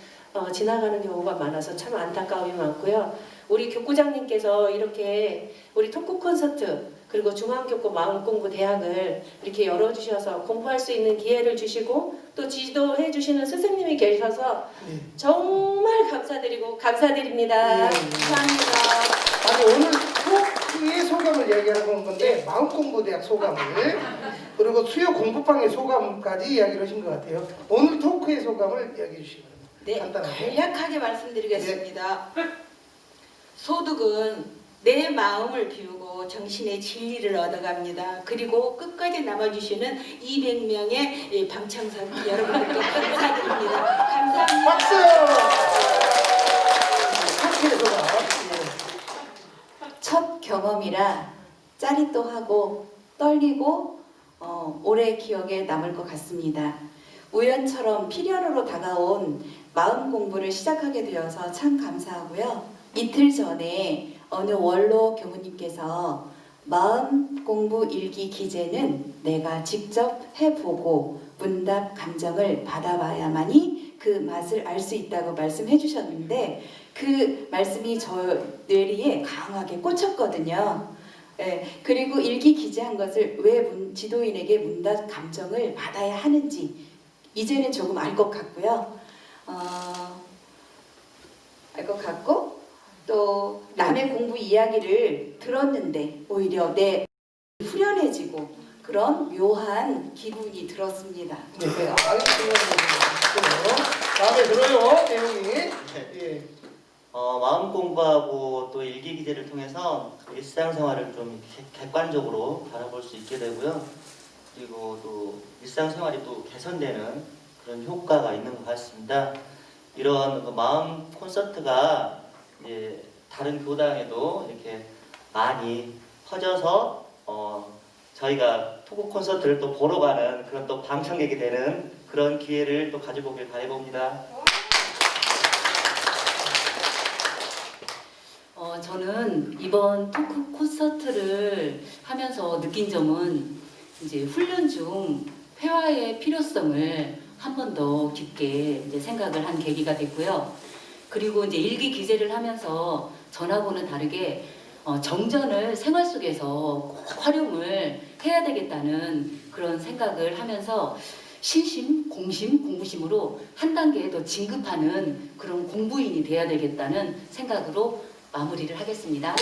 C: 지나가는 경우가 많아서 참 안타까움이 많고요. 우리 교구장님께서 이렇게 우리 토크 콘서트 그리고 중앙교구 마음공부대학을 이렇게 열어주셔서 공부할 수 있는 기회를 주시고 또 지도해 주시는 스승님이 계셔서 정말 감사드립니다. 감사합니다.
A: 아니 오늘 토크의 소감을 이야기하고 온 건데 마음공부대학 소감을 그리고 수요 공부방의 소감까지 이야기를 하신 것 같아요. 오늘 토크의 소감을 이야기해 주시기 바랍니다.
B: 네,
A: 간단하게.
B: 간략하게 말씀드리겠습니다. 소득은 내 마음을 비우고 정신의 진리를 얻어갑니다. 그리고 끝까지 남아주시는 200명의 방청석 여러분들께 감사드립니다. 감사합니다.
A: 박수! 토크의 소감.
K: 첫 경험이라 짜릿도하고 떨리고 오래 기억에 남을 것 같습니다. 우연처럼 필연으로 다가온 마음 공부를 시작하게 되어서 참 감사하고요. 이틀 전에 어느 원로 교무님께서 마음 공부 일기 기재는 내가 직접 해보고 문답 감정을 받아봐야만이 그 맛을 알 수 있다고 말씀해 주셨는데 그 말씀이 저 뇌리에 강하게 꽂혔거든요. 그리고 일기 기재한 것을 왜 지도인에게 문답 감정을 받아야 하는지 이제는 조금 알 것 같고요. 알 것 같고 또 남의 공부 이야기를 들었는데 오히려 내 후련해지고 그런 묘한 기분이 들었습니다.
A: 네, 알겠습니다. 마음에 들어요, 내용이. 예.
G: 마음 공부하고 또 일기 기재를 통해서 일상생활을 좀 객관적으로 바라볼 수 있게 되고요. 그리고 또 일상생활이 또 개선되는 그런 효과가 있는 것 같습니다. 이런 마음 콘서트가 이제 다른 교당에도 이렇게 많이 퍼져서 저희가 토크 콘서트를 또 보러 가는 그런 또 방청객이 되는 그런 기회를 또 가져보길 바라봅니다.
K: 저는 이번 토크 콘서트를 하면서 느낀 점은 이제 훈련 중 회화의 필요성을 한 번 더 깊게 이제 생각을 한 계기가 됐고요. 그리고 이제 일기 기재를 하면서 전하고는 다르게 정전을 생활 속에서 꼭 활용을 해야 되겠다는 그런 생각을 하면서 신심, 공심, 공부심으로 한 단계 더 진급하는 그런 공부인이 돼야 되겠다는 생각으로 마무리를 하겠습니다.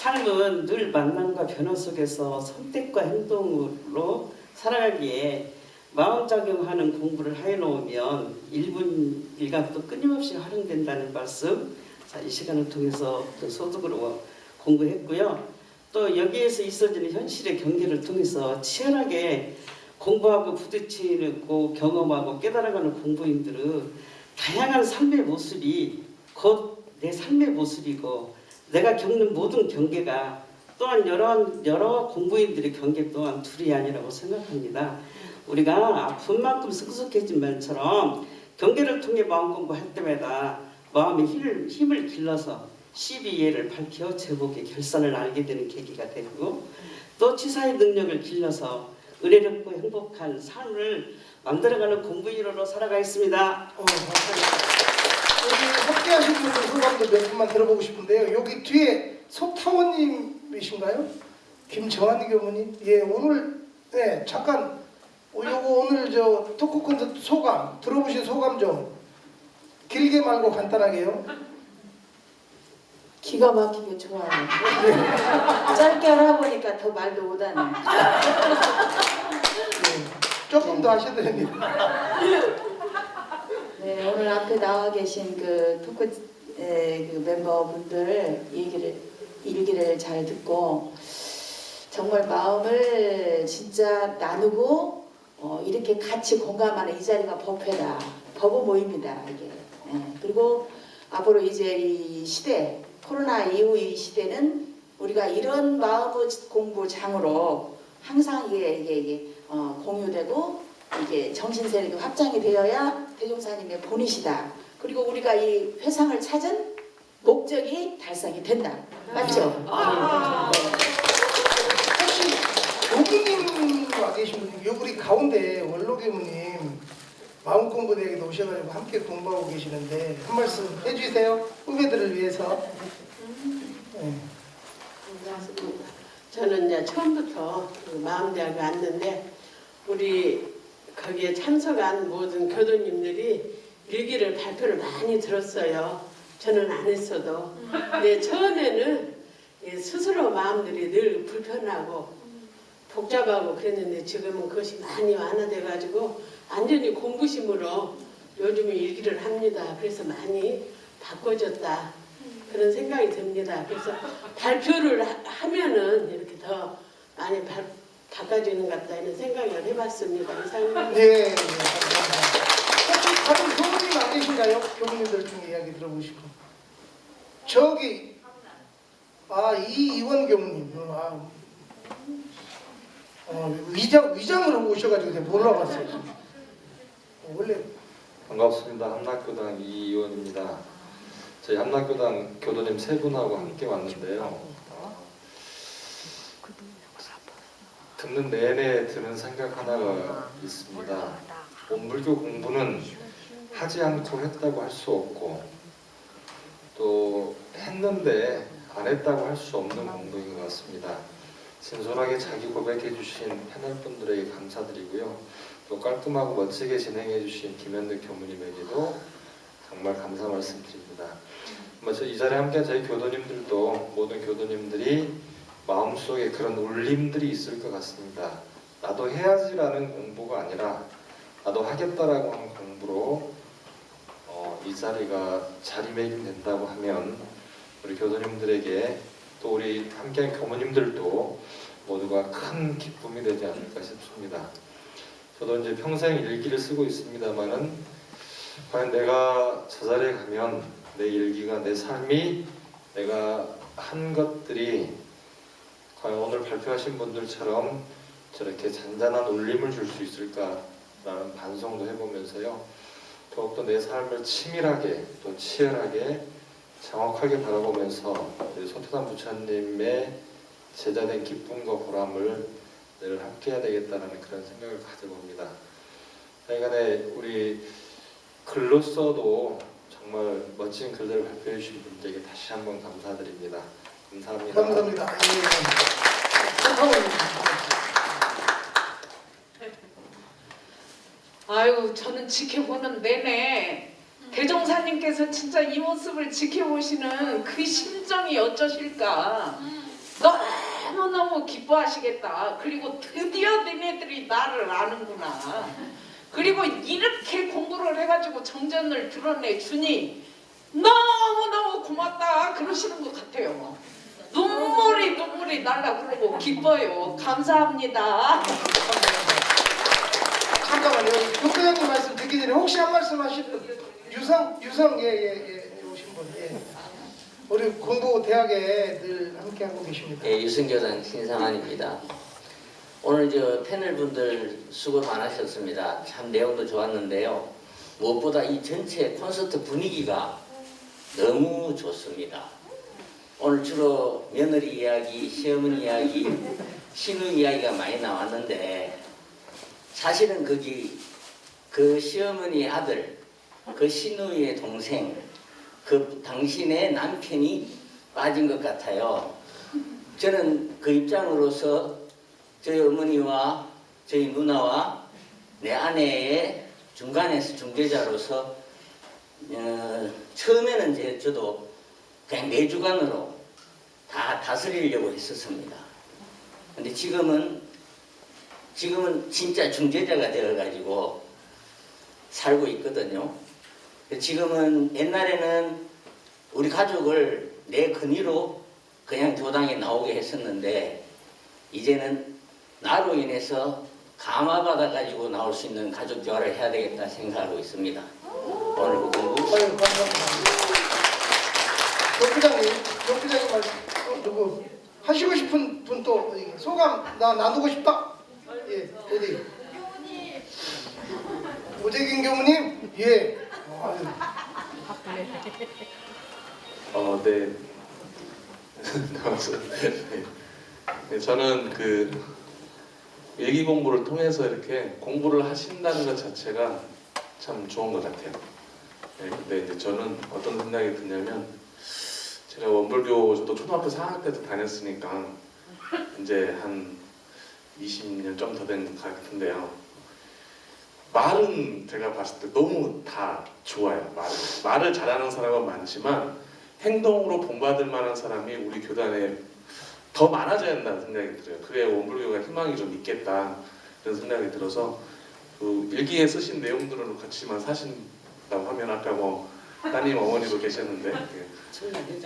D: 삶은 늘 만남과 변화 속에서 선택과 행동으로 살아가기에 마음작용하는 공부를 해놓으면 1분 1각도 끊임없이 활용된다는 말씀, 자, 이 시간을 통해서 또 소득으로 공부했고요. 또 여기에서 있어지는 현실의 경계를 통해서 치열하게 공부하고 부딪히고 경험하고 깨달아가는 공부인들은 다양한 삶의 모습이 곧 내 삶의 모습이고 내가 겪는 모든 경계가 또한 여러 공부인들의 경계 또한 둘이 아니라고 생각합니다. 우리가 아픈 만큼 성숙해진 말처럼 경계를 통해 마음 공부할 때마다 마음의 힘을 길러서 12예를 밝혀 제복의 결산을 알게 되는 계기가 되고 또 치사의 능력을 길러서 의례롭고 행복한 삶을 만들어가는 공부인으로 살아가겠습니다.
A: 여기 함께하신 분들 소감도 몇 분만 들어보고 싶은데요. 여기 뒤에 소타원님이신가요? 김정환 교무님. 예, 오늘 잠깐 요거 오늘 저 토크 콘서트 소감 들어보신 소감 좀 길게 말고 간단하게요.
B: 기가 막히게 좋아요. 짧게 하다 보니까 더 말도 못하네.
A: 조금 더 하셔도 됩니다.
K: 네, 오늘 앞에 나와 계신 그 토크 그 멤버분들 일기를 잘 듣고 정말 마음을 진짜 나누고
B: 이렇게 같이 공감하는 이 자리가 법회다. 법의 모임이다. 이게. 그리고 앞으로 이제 이 시대, 코로나 이후 이 시대는 우리가 이런 마음의 공부장으로 항상 이게 공유되고 이게 정신세력이 확장이 되어야 대종사님의 본이시다. 그리고 우리가 이 회상을 찾은 목적이 달성이 된다. 맞죠?
A: 혹시 교무님 와 계신 분이 우리 가운데 원로 교무님 마음공부대회에도 오셔가지고 함께 공부하고 계시는데 한 말씀 해주세요. 후배들을 위해서. 네.
L: 저는 이제 처음부터 그 마음대학에 왔는데 우리 거기에 참석한 모든 교도님들이 일기를 발표를 많이 들었어요. 저는 안 했어도. 근데 처음에는 스스로 마음들이 늘 불편하고 복잡하고 그랬는데 지금은 그것이 많이 완화돼가지고 완전히 공부심으로 요즘에 일기를 합니다. 그래서 많이 바꿔졌다. 그런 생각이 듭니다. 그래서 발표를 하면은 이렇게 더 많이 바꿔지는 것 같다 이런 생각을 해봤습니다. 이상입니다.
A: 네, 감사합니다. 혹시 다른 교무님 안 계신가요? 교무님들 중에 이야기 들어보시고. 저기 이원 교무님. 위장을 하고 오셔가지고 제가 몰라봤어요. 원래
M: 반갑습니다. 한락교당 이의원입니다. 저희 한락교당 교도님 세 분하고 함께 왔는데요. 듣는 내내 드는 생각 하나가 있습니다. 원불교 공부는 하지 않고 했다고 할 수 없고 또 했는데 안 했다고 할 수 없는 공부인 것 같습니다. 진솔하게 자기 고백해 주신 패널분들에게 감사드리고요. 또 깔끔하고 멋지게 진행해 주신 김현득 교무님에게도 정말 감사 말씀드립니다. 이 자리에 함께한 저희 교도님들도 모든 교도님들이 마음속에 그런 울림들이 있을 것 같습니다. 나도 해야지라는 공부가 아니라 나도 하겠다라고 하는 공부로 이 자리가 자리매김된다고 하면 우리 교도님들에게 또 우리 함께한 교무님들도 모두가 큰 기쁨이 되지 않을까 싶습니다. 저도 이제 평생 일기를 쓰고 있습니다만은 과연 내가 저 자리에 가면 내 일기가 내 삶이 내가 한 것들이 과연 오늘 발표하신 분들처럼 저렇게 잔잔한 울림을 줄 수 있을까라는 반성도 해보면서요. 더욱더 내 삶을 치밀하게 또 치열하게 정확하게 바라보면서 우리 손태단 부처님의 제자된 기쁨과 보람을 늘 함께해야 되겠다는 그런 생각을 가져봅니다. 하여간에 우리 글로써도 정말 멋진 글들을 발표해 주신 분들에게 다시 한번 감사드립니다. 감사합니다.
A: 감사합니다.
N: 아유, 저는 지켜보는 내내 대종사님께서 진짜 이 모습을 지켜보시는 그 심정이 어쩌실까. 너무너무 기뻐하시겠다. 그리고 드디어 니네들이 나를 아는구나. 그리고 이렇게 공부를 해가지고 정전을 드러내 주니 너무너무 고맙다 그러시는 것 같아요. 눈물이 날라 그러고 기뻐요. 감사합니다.
A: 잠깐만요. 교수님 말씀 듣기 전에 혹시 한 말씀 하시는 유성 오신 분. 우리 공부 대학에 늘 함께 하고 계십니다.
O: 유승교단 신상환입니다. 오늘 저 패널 분들 수고 많으셨습니다. 참 내용도 좋았는데요. 무엇보다 이 전체 콘서트 분위기가 너무 좋습니다. 오늘 주로 며느리 이야기, 시어머니 이야기, 신우 이야기가 많이 나왔는데 사실은 그 시어머니 아들, 그 신우의 동생, 그 당신의 남편이 빠진 것 같아요. 저는 그 입장으로서 저희 어머니와 저희 누나와 내 아내의 중간에서 중재자로서 처음에는 저도 그냥 내 주관으로 다 다스리려고 했었습니다. 근데 지금은 진짜 중재자가 되어가지고 살고 있거든요. 지금은 옛날에는 우리 가족을 내 근위로 그냥 교당에 나오게 했었는데 이제는 나로 인해서 감화받아 가지고 나올 수 있는 가족 대화를 해야 되겠다 생각하고 있습니다. 오늘 그 공부
A: 아유, 감사합니다. 조 부장님 말씀 누구 하시고 싶은 분 또 소감 나누고 싶다. 예, 어디? 오재긴 교무님, 예.
P: 네. 네, 저는 그 일기 공부를 통해서 이렇게 공부를 하신다는 것 자체가 참 좋은 것 같아요. 네, 근데 이제 저는 어떤 생각이 드냐면 제가 원불교 저도 초등학교 4학년 때도 다녔으니까 이제 한 20년 좀 더 된 것 같은데요. 말은 제가 봤을 때 너무 다 좋아요. 말을 잘하는 사람은 많지만 행동으로 본받을 만한 사람이 우리 교단에 더 많아져야 한다는 생각이 들어요. 그래야 원불교가 희망이 좀 있겠다 이런 생각이 들어서 그 일기에 쓰신 내용들을 같이만 사신다고 하면 아까 뭐 따님 어머니도 계셨는데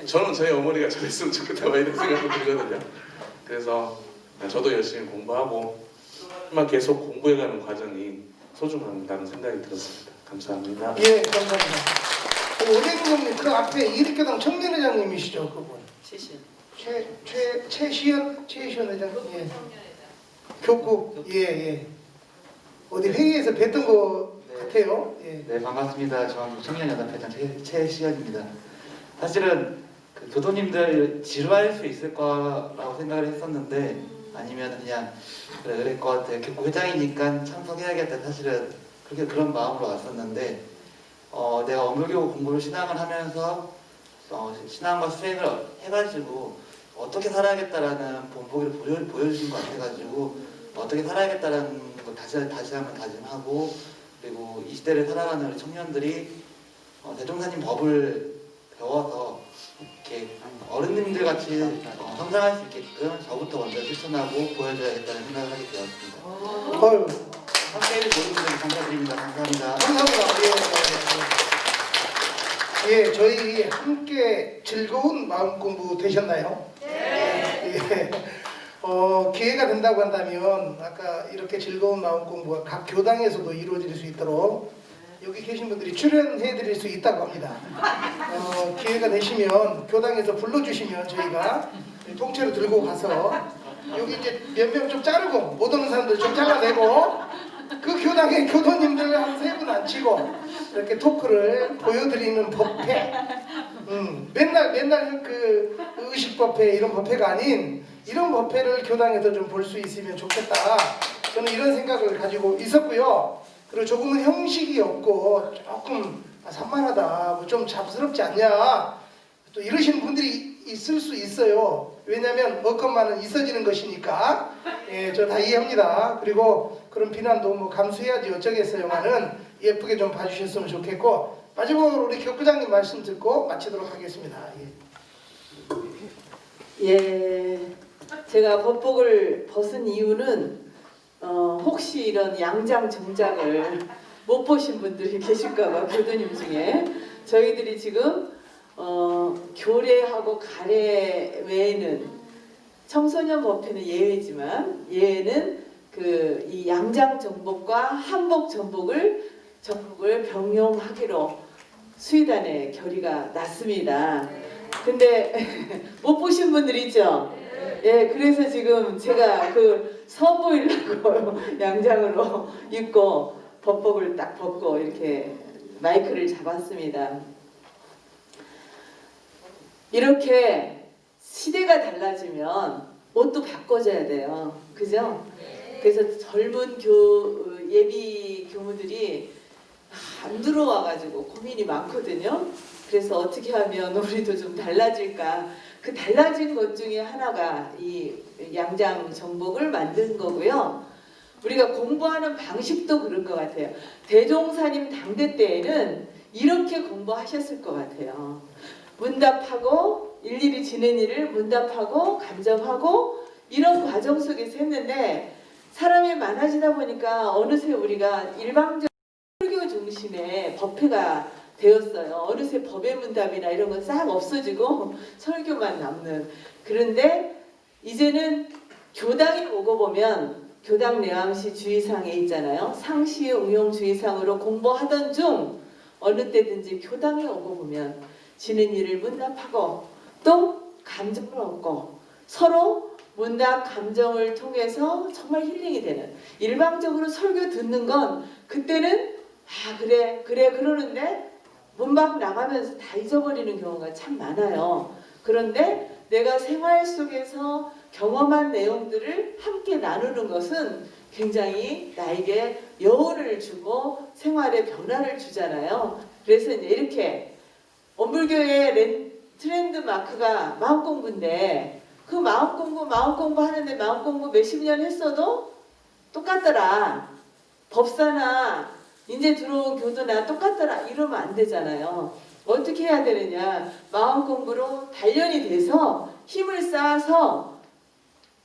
P: 저는 저희 어머니가 저랬으면 좋겠다 이런 생각도 들거든요. 그래서 저도 열심히 공부하고 만 계속 공부해가는 과정이 소중하다는 생각이 들었습니다. 감사합니다.
A: 예, 감사합니다. 오재근님 그 앞에 이립교당 청년회장님이시죠, 그분. 최시현 회장. 예. 교구. 예. 어디 회의에서 뵀던 거 같아요. 예.
Q: 네, 반갑습니다. 저는 청년연합회장 최시현입니다. 사실은 그 교도님들 지루할 수 있을 거라고 생각을 했었는데 아니면 그냥 그럴 것 같아요. 교구 회장이니까 참석해야겠다. 사실은 그런 마음으로 왔었는데 내가 원불교 공부를 신앙을 하면서 신앙과 수행을 해가지고 어떻게 살아야겠다라는 본보기를 보여주신 것 같아가지고 어떻게 살아야겠다라는 걸 다시 한번 다짐하고 그리고 이 시대를 살아가는 우리 청년들이 대종사님 법을 배워서 이렇게 어른님들 같이 성장할 수 있게끔 저부터 먼저 실천하고 보여줘야겠다는 생각을 하게 되었습니다. 함께해주신 모든 분들 감사드립니다. 감사합니다.
A: 예, 저희 함께 즐거운 마음 공부 되셨나요? 네. 예. 기회가 된다고 한다면 아까 이렇게 즐거운 마음 공부가 각 교당에서도 이루어질 수 있도록 여기 계신 분들이 출연해 드릴 수 있다고 합니다. 기회가 되시면 교당에서 불러주시면 저희가 통째로 들고 가서 여기 이제 몇 명 좀 자르고 못 오는 사람들 좀 잘라내고 그 교당의 교도님들 한 3분 앉히고 이렇게 토크를 보여드리는 법회. 맨날 그 의식법회 이런 법회가 아닌 이런 법회를 교당에서 좀 볼 수 있으면 좋겠다. 저는 이런 생각을 가지고 있었고요. 그리고 조금은 형식이 없고 조금 산만하다, 뭐 좀 잡스럽지 않냐 또 이러시는 분들이 있을 수 있어요. 왜냐하면 먹것만은 있어지는 것이니까. 예, 저 다 이해합니다. 그리고 그런 비난도 뭐 감수해야지 어쩌겠어요만은 예쁘게 좀 봐주셨으면 좋겠고 마지막으로 우리 교구장님 말씀 듣고 마치도록 하겠습니다.
R: 예, 제가 법복을 벗은 이유는 혹시 이런 양장 정작을 못 보신 분들이 계실까봐 교도님 중에 저희들이 지금 교례하고 가례 외에는 청소년 법회는 예외지만 예외는 이 양장 정복과 한복 정복을 병용하기로 수의단의 결의가 났습니다. 근데 못 보신 분들 있죠? 예, 그래서 지금 제가 그 선보이려고 양장으로 입고 법복을 딱 벗고 이렇게 마이크를 잡았습니다. 이렇게 시대가 달라지면 옷도 바꿔줘야 돼요. 그죠? 그래서 젊은 예비 교무들이 안 들어와가지고 고민이 많거든요. 그래서 어떻게 하면 우리도 좀 달라질까? 그 달라진 것 중에 하나가 이 양장 정복을 만든 거고요. 우리가 공부하는 방식도 그런 것 같아요. 대종사님 당대 때에는 이렇게 공부하셨을 것 같아요. 문답하고 일일이 지낸 일을 문답하고 감정하고 이런 과정 속에서 했는데 사람이 많아지다 보니까 어느새 우리가 일방적 설교 중심의 법회가 되었어요. 어느새 법의 문답이나 이런 건 싹 없어지고 설교만 남는. 그런데 이제는 교당에 오고 보면 교당 내왕시 주의사항에 있잖아요. 상시 응용 주의사항으로 공부하던 중 어느 때든지 교당에 오고 보면 지는 일을 문답하고 또 감정을 얻고 서로 문답 감정을 통해서 정말 힐링이 되는, 일방적으로 설교 듣는 건 그때는 아 그래 그러는데 문밖 나가면서 다 잊어버리는 경우가 참 많아요. 그런데 내가 생활 속에서 경험한 내용들을 함께 나누는 것은 굉장히 나에게 여운을 주고 생활에 변화를 주잖아요. 그래서 이제 이렇게 원불교의 트렌드 마크가 마음공부인데 그 마음공부 하는데 마음공부 몇십 년 했어도 똑같더라. 법사나 이제 들어온 교도나 똑같더라. 이러면 안 되잖아요. 어떻게 해야 되느냐. 마음공부로 단련이 돼서 힘을 쌓아서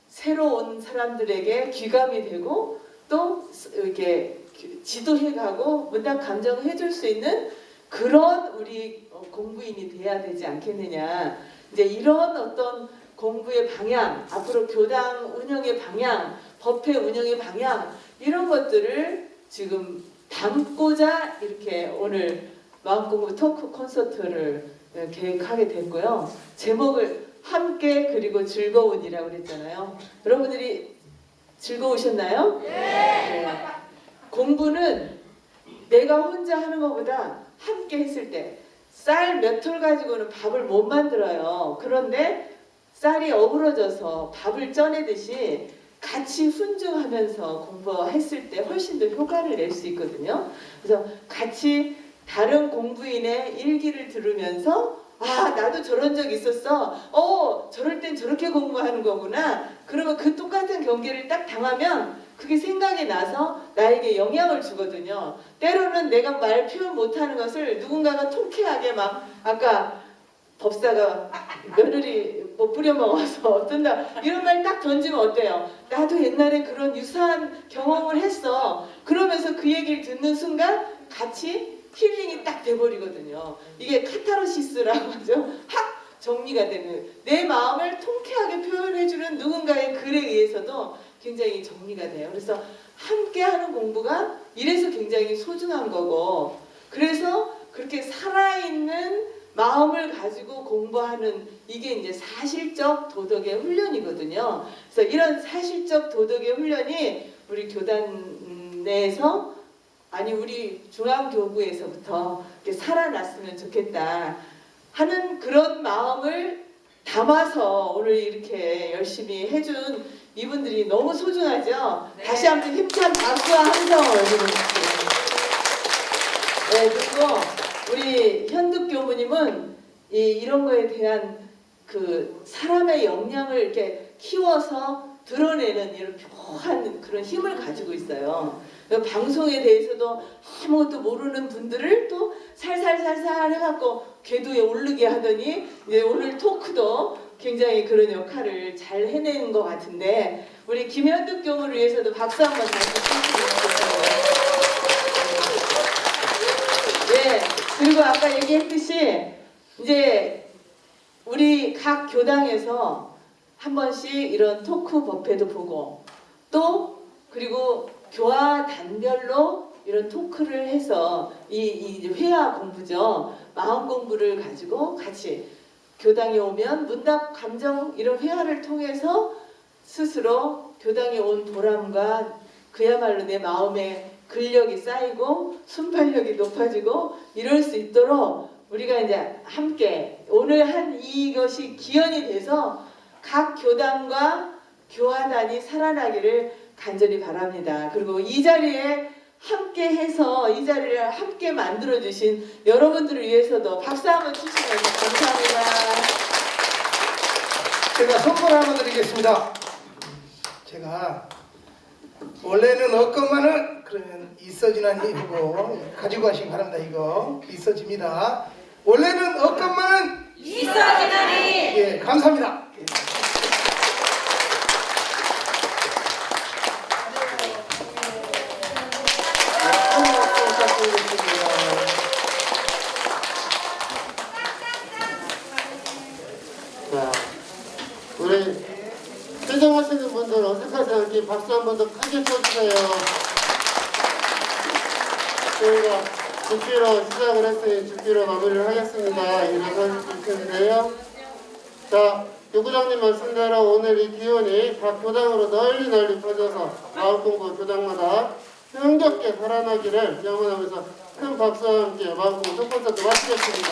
R: 새로 온 사람들에게 귀감이 되고 또 이렇게 지도해가고 문답 감정을 해줄 수 있는 그런 우리 공부인이 돼야 되지 않겠느냐. 이제 이런 어떤 공부의 방향, 앞으로 교당 운영의 방향, 법회 운영의 방향 이런 것들을 지금 담고자 이렇게 오늘 마음공부 토크 콘서트를 계획하게 됐고요. 제목을 함께 그리고 즐거운이라고 그랬잖아요. 여러분들이 즐거우셨나요? 네. 공부는 내가 혼자 하는 것보다 함께 했을 때 쌀 몇 톨 가지고는 밥을 못 만들어요. 그런데 쌀이 어우러져서 밥을 쪄내듯이 같이 훈증하면서 공부했을 때 훨씬 더 효과를 낼 수 있거든요. 그래서 같이 다른 공부인의 일기를 들으면서 아 나도 저런 적 있었어. 저럴 땐 저렇게 공부하는 거구나. 그러면 그 똑같은 경계를 딱 당하면 그게 생각이 나서 나에게 영향을 주거든요. 때로는 내가 말 표현 못하는 것을 누군가가 통쾌하게 막 아까 법사가 며느리 뭐 뿌려먹어서 어떤다 이런 말 딱 던지면 어때요? 나도 옛날에 그런 유사한 경험을 했어. 그러면서 그 얘기를 듣는 순간 같이 힐링이 딱 돼버리거든요. 이게 카타르시스라고 하죠. 확 정리가 되는, 내 마음을 통쾌하게 표현해주는 누군가의 글에 의해서도 굉장히 정리가 돼요. 그래서 함께하는 공부가 이래서 굉장히 소중한 거고, 그래서 그렇게 살아있는 마음을 가지고 공부하는 이게 이제 사실적 도덕의 훈련이거든요. 그래서 이런 사실적 도덕의 훈련이 우리 교단 내에서 아니 우리 중앙교구에서부터 이렇게 살아났으면 좋겠다 하는 그런 마음을 담아서 오늘 이렇게 열심히 해준 이분들이 너무 소중하죠. 네. 다시 한번 힘찬 박수와 함성을 보내주세요. 네, 그리고 우리 현득 교무님은 이런 거에 대한 그 사람의 역량을 이렇게 키워서 드러내는 이런 묘한 그런 힘을 가지고 있어요. 방송에 대해서도 아무것도 모르는 분들을 또 살살살살 해갖고 궤도에 오르게 하더니 이제 오늘 토크도 굉장히 그런 역할을 잘 해낸 것 같은데 우리 김현득 교무를 위해서도 박수 한번 다시 주시면 좋겠어요. 네, 그리고 아까 얘기했듯이 이제 우리 각 교당에서 한 번씩 이런 토크 법회도 보고 또 그리고 교화 단별로 이런 토크를 해서 이 회화 공부죠. 마음 공부를 가지고 같이 교당에 오면 문답 감정 이런 회화를 통해서 스스로 교당에 온 보람과 그야말로 내 마음에 근력이 쌓이고 순발력이 높아지고 이럴 수 있도록 우리가 이제 함께 오늘 한 이것이 기원이 돼서 각 교당과 교화단이 살아나기를 간절히 바랍니다. 그리고 이 자리에 함께 해서 이 자리를 함께 만들어주신 여러분들을 위해서도 박수 한번 주시면서 감사합니다.
A: 제가 선물 한번 드리겠습니다. 제가 원래는 없건만은 그러면 있어지나니 이거 가지고 가시기 바랍니다. 이거 있어집니다. 원래는 없건만은 있어지나니. 예, 감사합니다.
G: 자, 우리
S: 퇴장하시는 분들 어색하지 않게 박수 한 번 더 크게 쳐주세요. 저희가 죽기로 시작을 했으니 죽기로 마무리를 하겠습니다. 일어서실 텐데요. 자, 교구장님 말씀대로 오늘 이 기운이 각 교당으로 널리 퍼져서 마을공고 교당마다 흥겹게 살아나기를 기원하면서 큰 박수와 함께 마을공고 첫 콘서트 마치겠습니다.